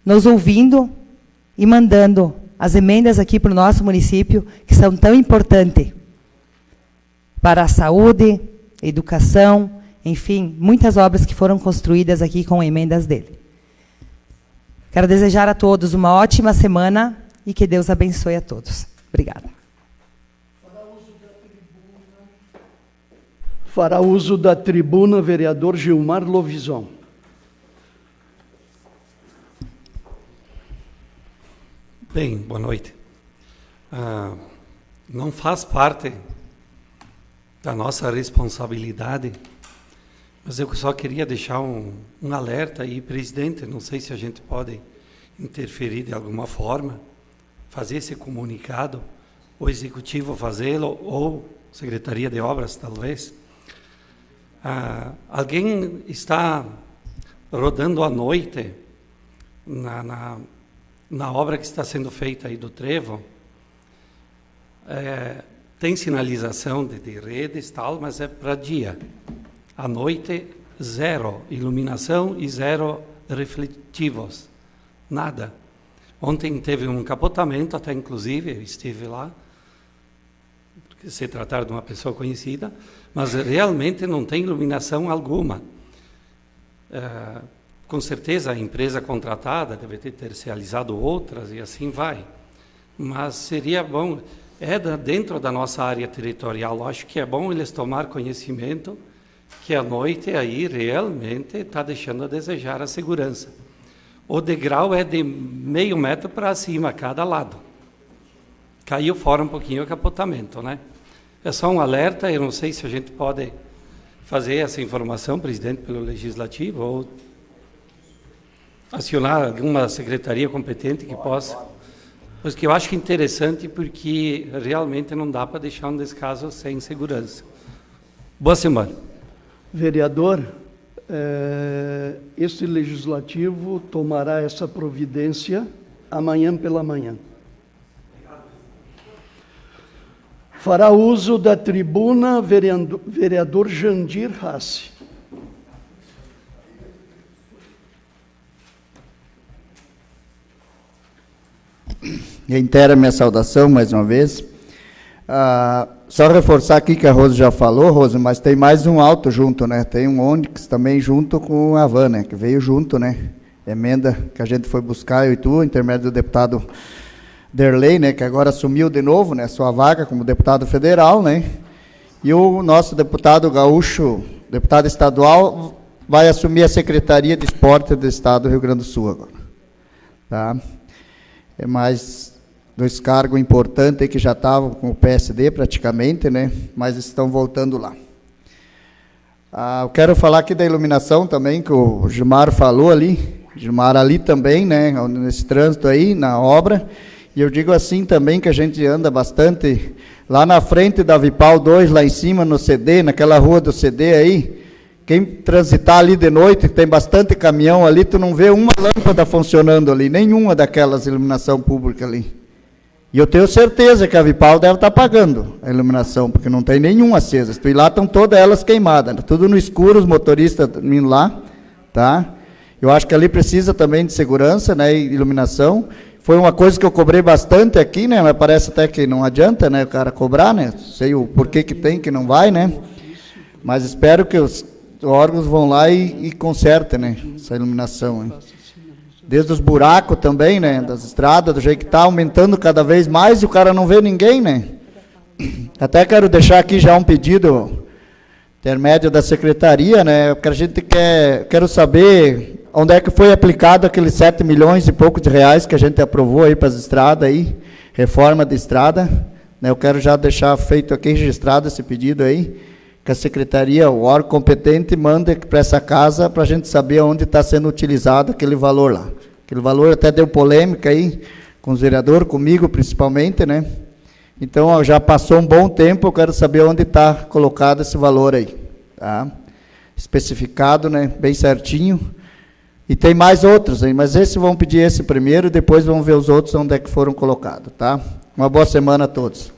nos ouvindo e mandando as emendas aqui para o nosso município, que são tão importantes para a saúde, educação, enfim, muitas obras que foram construídas aqui com emendas dele. Quero desejar a todos uma ótima semana e que Deus abençoe a todos. Obrigada. Fará uso da tribuna vereador Gilmar Lovison. Bem, boa noite. Não faz parte da nossa responsabilidade, mas eu só queria deixar um alerta aí, presidente, não sei se a gente pode interferir de alguma forma, fazer esse comunicado, o executivo fazê-lo, ou Secretaria de Obras, talvez. Alguém está rodando à noite na obra que está sendo feita aí do trevo. Tem sinalização de redes, tal, mas é para dia. À noite, 0 iluminação e 0 refletivos. Nada. Ontem teve um capotamento, até inclusive, eu estive lá, porque se tratar de uma pessoa conhecida, mas realmente não tem iluminação alguma. Com certeza a empresa contratada deve ter terciarizado outras e assim vai. Mas seria bom, dentro da nossa área territorial, acho que é bom eles tomar conhecimento que à noite aí realmente está deixando a desejar a segurança. O degrau é de meio metro para cima, a cada lado. Caiu fora um pouquinho o capotamento, né? É só um alerta, eu não sei se a gente pode fazer essa informação, presidente, pelo Legislativo, ou acionar alguma secretaria competente que possa. Pois que eu acho interessante, porque realmente não dá para deixar um descaso sem segurança. Boa semana. Vereador, este Legislativo tomará essa providência amanhã pela manhã. Fará uso da tribuna vereador Jandir Hassi. Reitero minha saudação mais uma vez. Só reforçar aqui que a Rose já falou, Rose, mas tem mais um auto junto, né? Tem um Onix também junto com a van, né? Que veio junto, né? Emenda que a gente foi buscar, eu e tu, intermédio do deputado Derlei, né? Que agora assumiu de novo, né? Sua vaga como deputado federal, né? E o nosso deputado gaúcho, deputado estadual, vai assumir a Secretaria de Esporte do Estado do Rio Grande do Sul agora. Tá? É mais 2 cargos importantes que já estavam com o PSD praticamente, né? Mas estão voltando lá. Eu quero falar aqui da iluminação também, que o Gilmar falou ali. Gilmar ali também, né? Nesse trânsito aí, na obra. E eu digo assim também que a gente anda bastante lá na frente da Vipal 2, lá em cima no CD, naquela rua do CD aí. Quem transitar ali de noite, tem bastante caminhão ali, tu não vê uma lâmpada funcionando ali, nenhuma daquelas iluminação pública ali. E eu tenho certeza que a Vipal deve estar pagando a iluminação, porque não tem nenhuma acesa. Se tu ir lá, estão todas elas queimadas, tudo no escuro, os motoristas indo lá, tá? Eu acho que ali precisa também de segurança, né, e iluminação. Foi uma coisa que eu cobrei bastante aqui, né, mas parece até que não adianta, né, o cara cobrar, né, sei o porquê que tem, que não vai, né, mas espero que os órgãos vão lá e consertem, né, essa iluminação, né. Desde os buracos também, né, das estradas, do jeito que está aumentando cada vez mais e o cara não vê ninguém, né. Até quero deixar aqui já um pedido intermédio da secretaria, né, porque a gente quero saber onde é que foi aplicado aqueles 7 milhões e pouco de reais que a gente aprovou aí para as estradas aí, reforma de estrada, né, eu quero já deixar feito aqui, registrado esse pedido aí, que a secretaria, o órgão competente, manda para essa casa para a gente saber onde está sendo utilizado aquele valor lá. Aquele valor até deu polêmica aí com os vereadores, comigo principalmente, né? Então, já passou um bom tempo, eu quero saber onde está colocado esse valor aí, tá? Especificado, né? Bem certinho. E tem mais outros aí, mas esse vão pedir esse primeiro, depois vamos ver os outros onde é que foram colocados, tá? Uma boa semana a todos.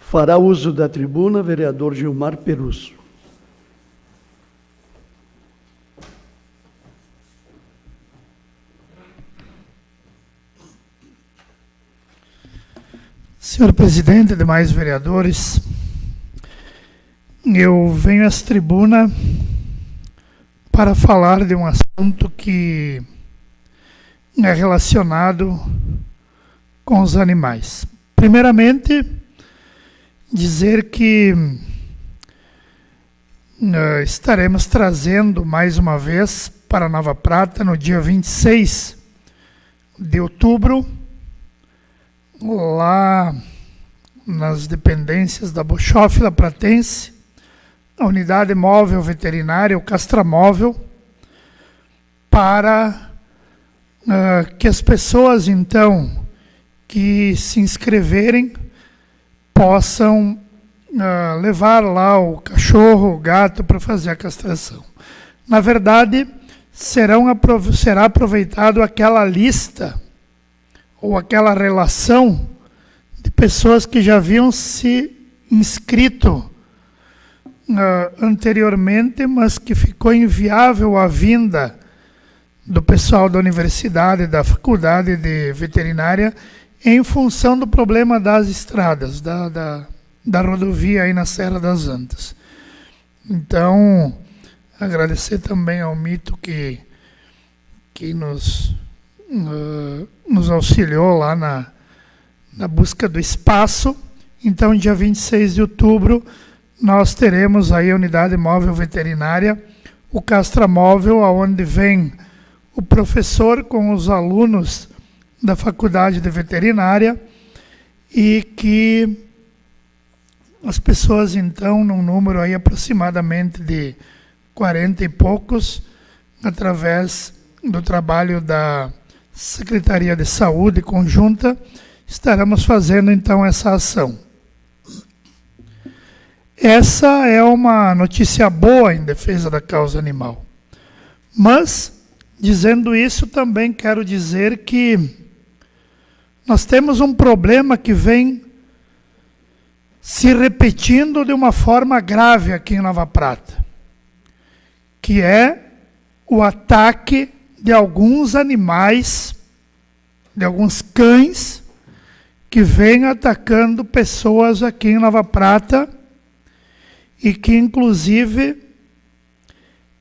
Fará uso da tribuna vereador Gilmar Perusso. Senhor presidente, demais vereadores, eu venho a essa tribuna para falar de um assunto que é relacionado com os animais. Primeiramente, dizer que estaremos trazendo mais uma vez para Nova Prata, no dia 26 de outubro, lá nas dependências da Bochófila Pratense, a unidade móvel veterinária, o castramóvel, para que as pessoas, então, que se inscreverem, possam levar lá o cachorro, o gato, para fazer a castração. Na verdade, será aproveitado aquela lista, ou aquela relação de pessoas que já haviam se inscrito anteriormente, mas que ficou inviável a vinda do pessoal da universidade, da faculdade de veterinária, em função do problema das estradas, da rodovia aí na Serra das Antas. Então, agradecer também ao Mito que nos auxiliou lá na busca do espaço. Então, dia 26 de outubro, nós teremos aí a unidade móvel veterinária, o Castramóvel, aonde vem o professor com os alunos da Faculdade de Veterinária, e que as pessoas, então, num número aí aproximadamente de 40 e poucos, através do trabalho da Secretaria de Saúde Conjunta, estaremos fazendo, então, essa ação. Essa é uma notícia boa em defesa da causa animal. Mas, dizendo isso, também quero dizer que nós temos um problema que vem se repetindo de uma forma grave aqui em Nova Prata, que é o ataque de alguns animais, de alguns cães, que vêm atacando pessoas aqui em Nova Prata, e que, inclusive,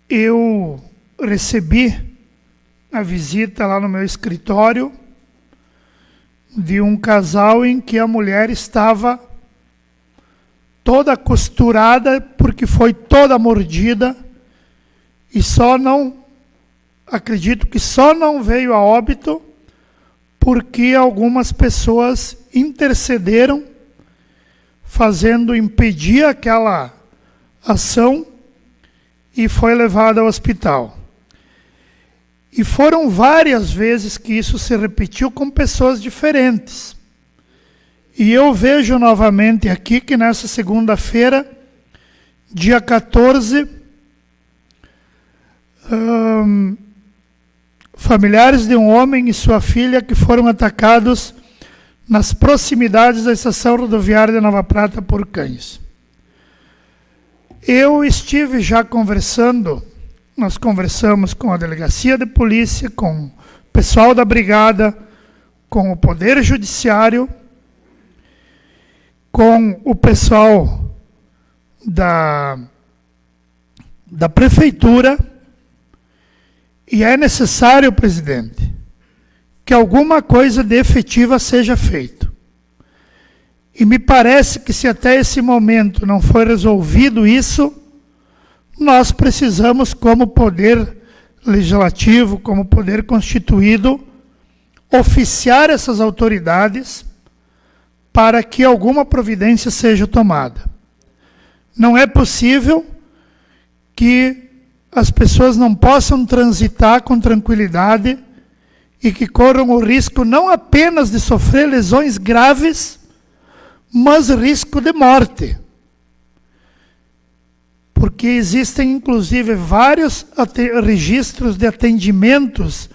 eu recebi a visita lá no meu escritório de um casal em que a mulher estava toda costurada, porque foi toda mordida, e acredito que só não veio a óbito porque algumas pessoas intercederam, fazendo impedir aquela ação, e foi levada ao hospital. E foram várias vezes que isso se repetiu com pessoas diferentes. E eu vejo novamente aqui que nessa segunda-feira, dia 14, familiares de um homem e sua filha que foram atacados nas proximidades da estação rodoviária de Nova Prata por cães. Eu estive já conversando, nós conversamos com a delegacia de polícia, com o pessoal da brigada, com o Poder Judiciário, com o pessoal da Prefeitura, e é necessário, presidente, que alguma coisa de efetiva seja feita. E me parece que se até esse momento não foi resolvido isso, nós precisamos, como poder legislativo, como poder constituído, oficiar essas autoridades para que alguma providência seja tomada. Não é possível que as pessoas não possam transitar com tranquilidade e que corram o risco não apenas de sofrer lesões graves, mas risco de morte. Porque existem, inclusive, vários registros de atendimentos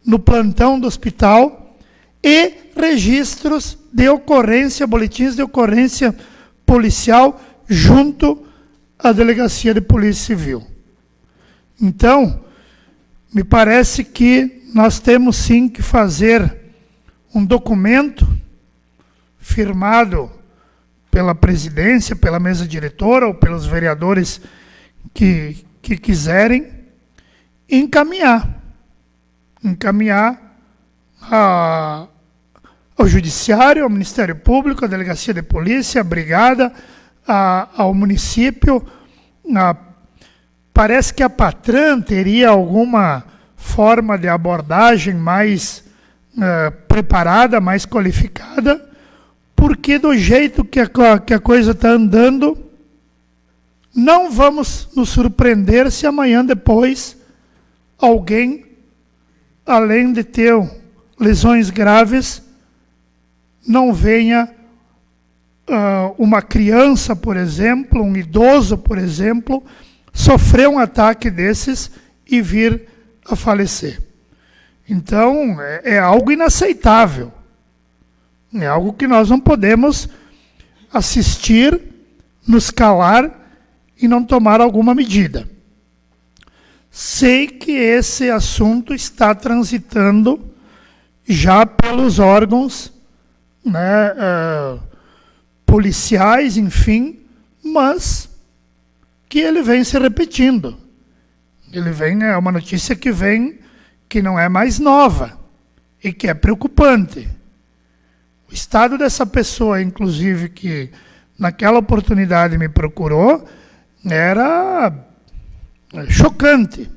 no plantão do hospital e registros de ocorrência, boletins de ocorrência policial junto à Delegacia de Polícia Civil. Então, me parece que nós temos sim que fazer um documento firmado pela presidência, pela mesa diretora ou pelos vereadores que quiserem, encaminhar ao Judiciário, ao Ministério Público, à Delegacia de Polícia, à Brigada, ao município. Parece que a Patran teria alguma forma de abordagem mais preparada, mais qualificada, porque do jeito que a coisa está andando, não vamos nos surpreender se amanhã depois alguém, além de ter lesões graves, não venha uma criança, por exemplo, um idoso, por exemplo, sofrer um ataque desses e vir a falecer. Então, é algo inaceitável. É algo que nós não podemos assistir, nos calar e não tomar alguma medida. sei que esse assunto está transitando já pelos órgãos, né, policiais, enfim, mas que ele vem se repetindo. É uma notícia que vem, que não é mais nova e que é preocupante. O estado dessa pessoa, inclusive, que naquela oportunidade me procurou, era chocante.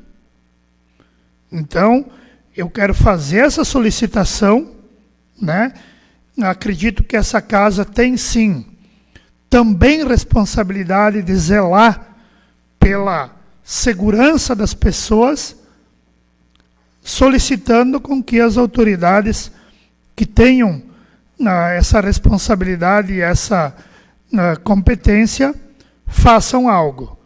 Então, eu quero fazer essa solicitação, né? Acredito que essa casa tem, sim, também responsabilidade de zelar pela segurança das pessoas, solicitando com que as autoridades que tenham essa responsabilidade e essa competência façam algo.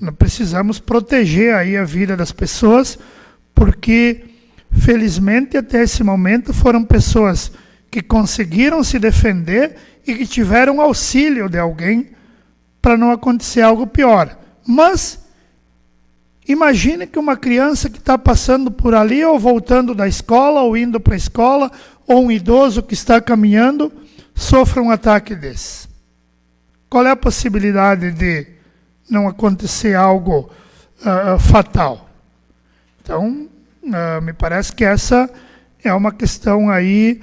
Nós precisamos proteger aí a vida das pessoas, porque, felizmente, até esse momento, foram pessoas que conseguiram se defender e que tiveram auxílio de alguém para não acontecer algo pior. Mas imagine que uma criança que está passando por ali, ou voltando da escola, ou indo para a escola, ou um idoso que está caminhando, sofra um ataque desse. Qual é a possibilidade de não acontecer algo fatal? Então, me parece que essa é uma questão aí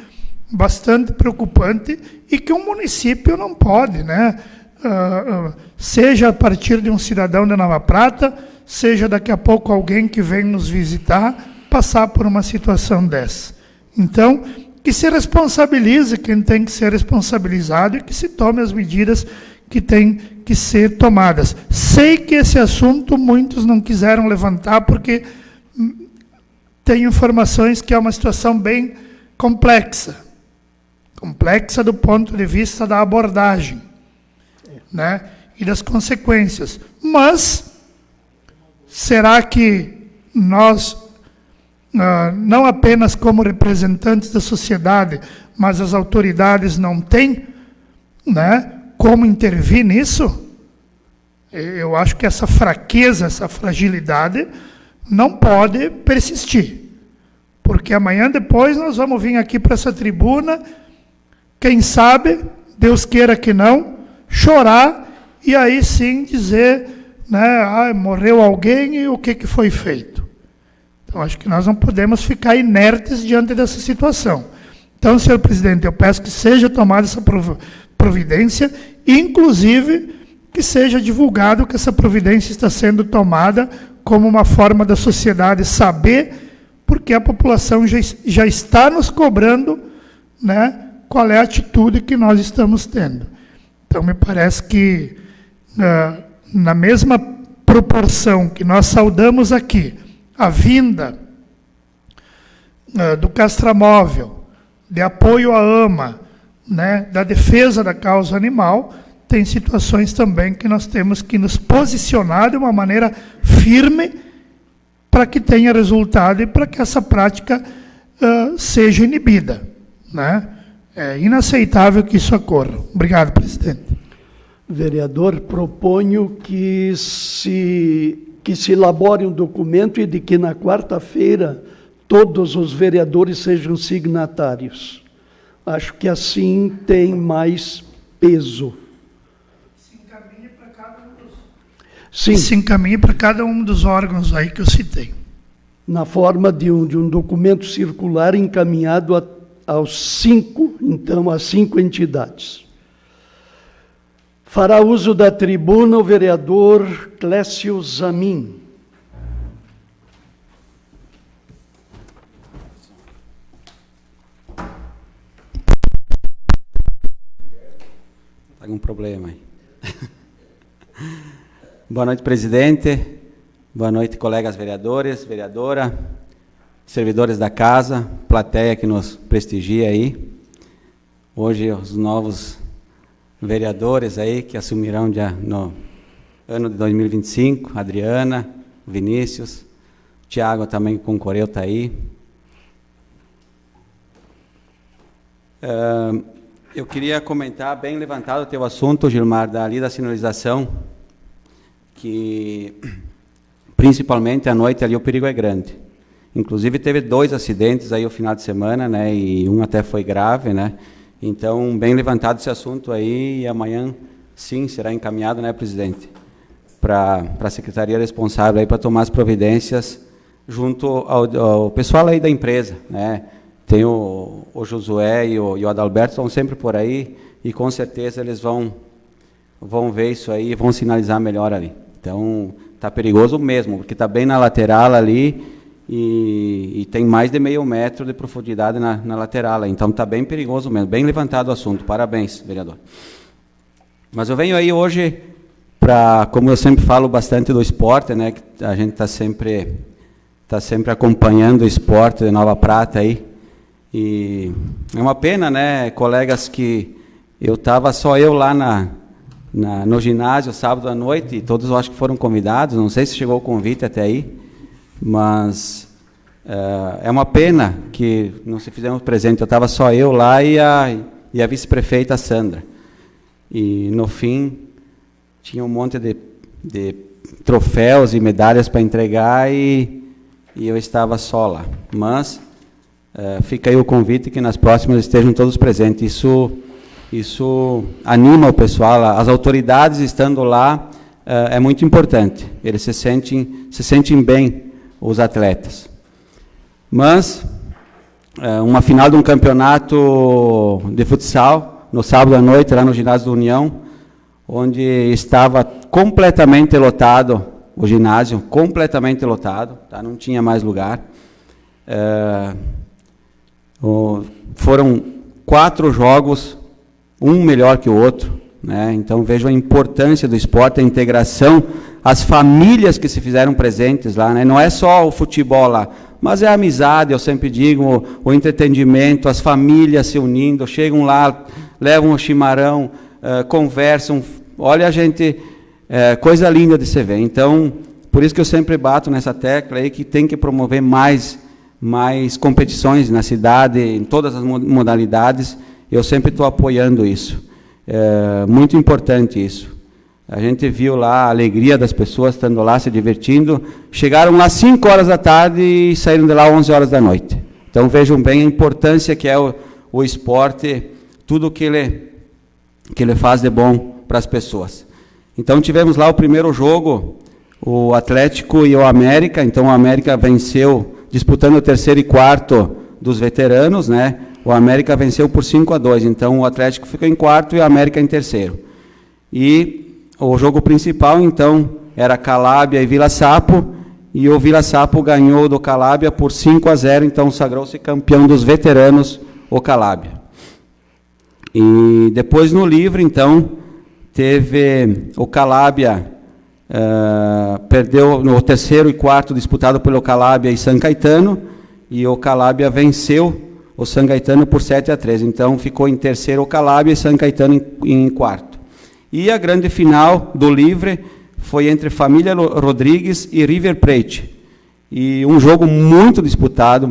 bastante preocupante e que um município não pode, né? Seja a partir de um cidadão de Nova Prata, seja daqui a pouco alguém que vem nos visitar, passar por uma situação dessa. Então, que se responsabilize quem tem que ser responsabilizado e que se tome as medidas que têm que ser tomadas. Sei que esse assunto muitos não quiseram levantar porque tem informações que é uma situação bem complexa. Complexa do ponto de vista da abordagem, né? E das consequências. Mas, será que nós, não apenas como representantes da sociedade, mas as autoridades não têm, né, como intervir nisso? Eu acho que essa fraqueza, essa fragilidade, não pode persistir. Porque amanhã depois nós vamos vir aqui para essa tribuna, quem sabe, Deus queira que não, chorar e aí sim dizer, né, morreu alguém e o que foi feito. Então, acho que nós não podemos ficar inertes diante dessa situação. Então, senhor presidente, eu peço que seja tomada essa providência, inclusive que seja divulgado que essa providência está sendo tomada como uma forma da sociedade saber, porque a população já está nos cobrando, né, qual é a atitude que nós estamos tendo. Então, me parece que, na mesma proporção que nós saudamos aqui a vinda do Castramóvel, de apoio à AMA, né, da defesa da causa animal, tem situações também que nós temos que nos posicionar de uma maneira firme para que tenha resultado e para que essa prática seja inibida, né? É inaceitável que isso ocorra. Obrigado, presidente. Vereador, proponho que se elabore um documento e de que na quarta-feira todos os vereadores sejam signatários. Acho que assim tem mais peso. Se encaminhe para cada um dos... Sim. Se encaminhe para cada um dos órgãos aí que eu citei. Na forma de um documento circular encaminhado aos 5, então, às 5 entidades. Fará uso da tribuna o vereador Clécio Zamin. Está com um problema aí. Boa noite, presidente. Boa noite, colegas vereadores, vereadora, servidores da casa, plateia que nos prestigia aí. Hoje, os novos vereadores aí que assumirão já no ano de 2025, Adriana, Vinícius, Tiago também concorreu, está aí. Eu queria comentar, bem levantado o teu assunto, Gilmar, da sinalização, que principalmente à noite ali o perigo é grande. Inclusive teve 2 acidentes aí o final de semana, né, e um até foi grave, né. Então, bem levantado esse assunto aí, e amanhã, sim, será encaminhado, né, presidente, para a secretaria responsável aí para tomar as providências junto ao pessoal aí da empresa, né. Tem o Josué e o Adalberto, estão sempre por aí, e com certeza eles vão ver isso aí e vão sinalizar melhor ali. Então, está perigoso mesmo, porque está bem na lateral ali, e tem mais de meio metro de profundidade na lateral. Então está bem perigoso mesmo, bem levantado o assunto. Parabéns, vereador. Mas eu venho aí hoje para, como eu sempre falo bastante do esporte, né, que a gente está sempre acompanhando o esporte de Nova Prata aí. E é uma pena, né, colegas, que eu estava só eu lá no ginásio sábado à noite, e todos eu acho que foram convidados, não sei se chegou o convite até aí, mas é uma pena que não se fizemos presente. Eu estava só eu lá e a vice-prefeita Sandra. E no fim tinha um monte de troféus e medalhas para entregar e eu estava só lá. Mas fica aí o convite que nas próximas estejam todos presentes. Isso anima o pessoal, as autoridades estando lá, é muito importante. Eles se sentem bem, os atletas. Mas, uma final de um campeonato de futsal, no sábado à noite, lá no ginásio da União, onde estava completamente lotado, o ginásio, completamente lotado, tá? Não tinha mais lugar. Foram 4 jogos, um melhor que o outro, né? Então vejo a importância do esporte, a integração, as famílias que se fizeram presentes lá, né? Não é só o futebol lá, mas é a amizade, eu sempre digo, o entretenimento, as famílias se unindo, chegam lá, levam o chimarrão, conversam, olha a gente, coisa linda de se ver. Então, por isso que eu sempre bato nessa tecla aí, que tem que promover mais competições na cidade, em todas as modalidades. Eu sempre estou apoiando isso. É muito importante isso. A gente viu lá a alegria das pessoas estando lá, se divertindo. Chegaram lá 5 horas da tarde e saíram de lá 11 horas da noite. Então vejam bem a importância que é o esporte, tudo que ele faz de bom para as pessoas. Então tivemos lá o primeiro jogo, o Atlético e o América. Então o América venceu, disputando o 3º e 4º dos veteranos, né? O América venceu por 5-2, então o Atlético ficou em 4º e o América em 3º. E o jogo principal, então, era Calábia e Vila Sapo, e o Vila Sapo ganhou do Calábia por 5-0, então sagrou-se campeão dos veteranos, o Calábia. E depois no livre, então, teve o Calábia, perdeu no 3º e 4º disputado pelo Calábia e São Caetano, e o Calábia venceu o São Caetano por 7-3, então ficou em 3º o Calábia e São Caetano em 4º. E a grande final do livre foi entre Família Rodrigues e River Plate. E um jogo muito disputado,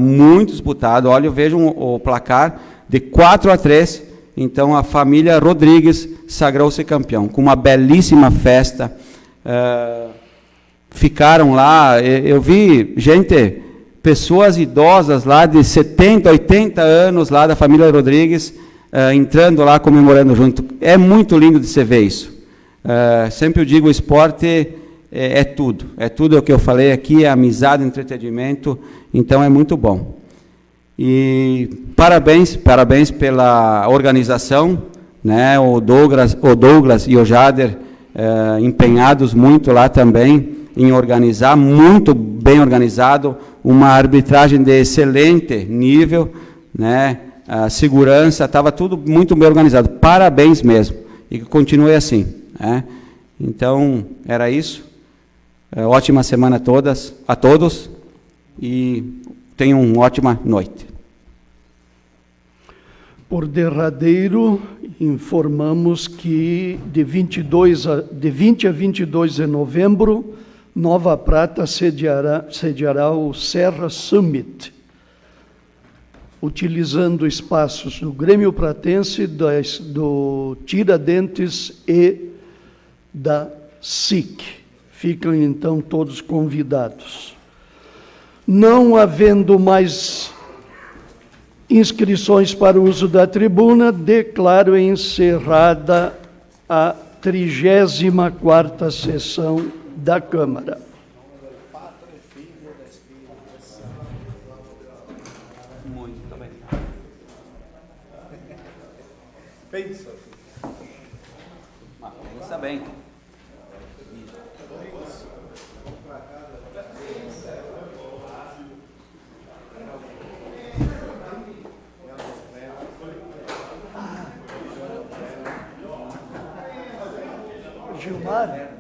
olha, vejam o placar de 4-3, então a Família Rodrigues sagrou-se campeão, com uma belíssima festa. Ficaram lá, eu vi pessoas idosas lá de 70, 80 anos lá da família Rodrigues, entrando lá, comemorando junto. É muito lindo de se ver isso. Sempre eu digo, o esporte é tudo o que eu falei aqui, é amizade, entretenimento, então é muito bom. E parabéns pela organização, né? O Douglas e o Jader, empenhados muito lá também em organizar, muito bem organizado, uma arbitragem de excelente nível, né? A segurança, estava tudo muito bem organizado. Parabéns mesmo, e que continue assim, né? Então, era isso. Ótima semana a todos, e tenham uma ótima noite. Por derradeiro, informamos que de 20 a 22 de novembro, Nova Prata sediará o Serra Summit, utilizando espaços do Grêmio Pratense, do Tiradentes e da SIC. Ficam então todos convidados. Não havendo mais inscrições para o uso da tribuna, declaro encerrada a 34ª sessão da Câmara. Muito bem. Pensa. Pensa bem. Gilmar.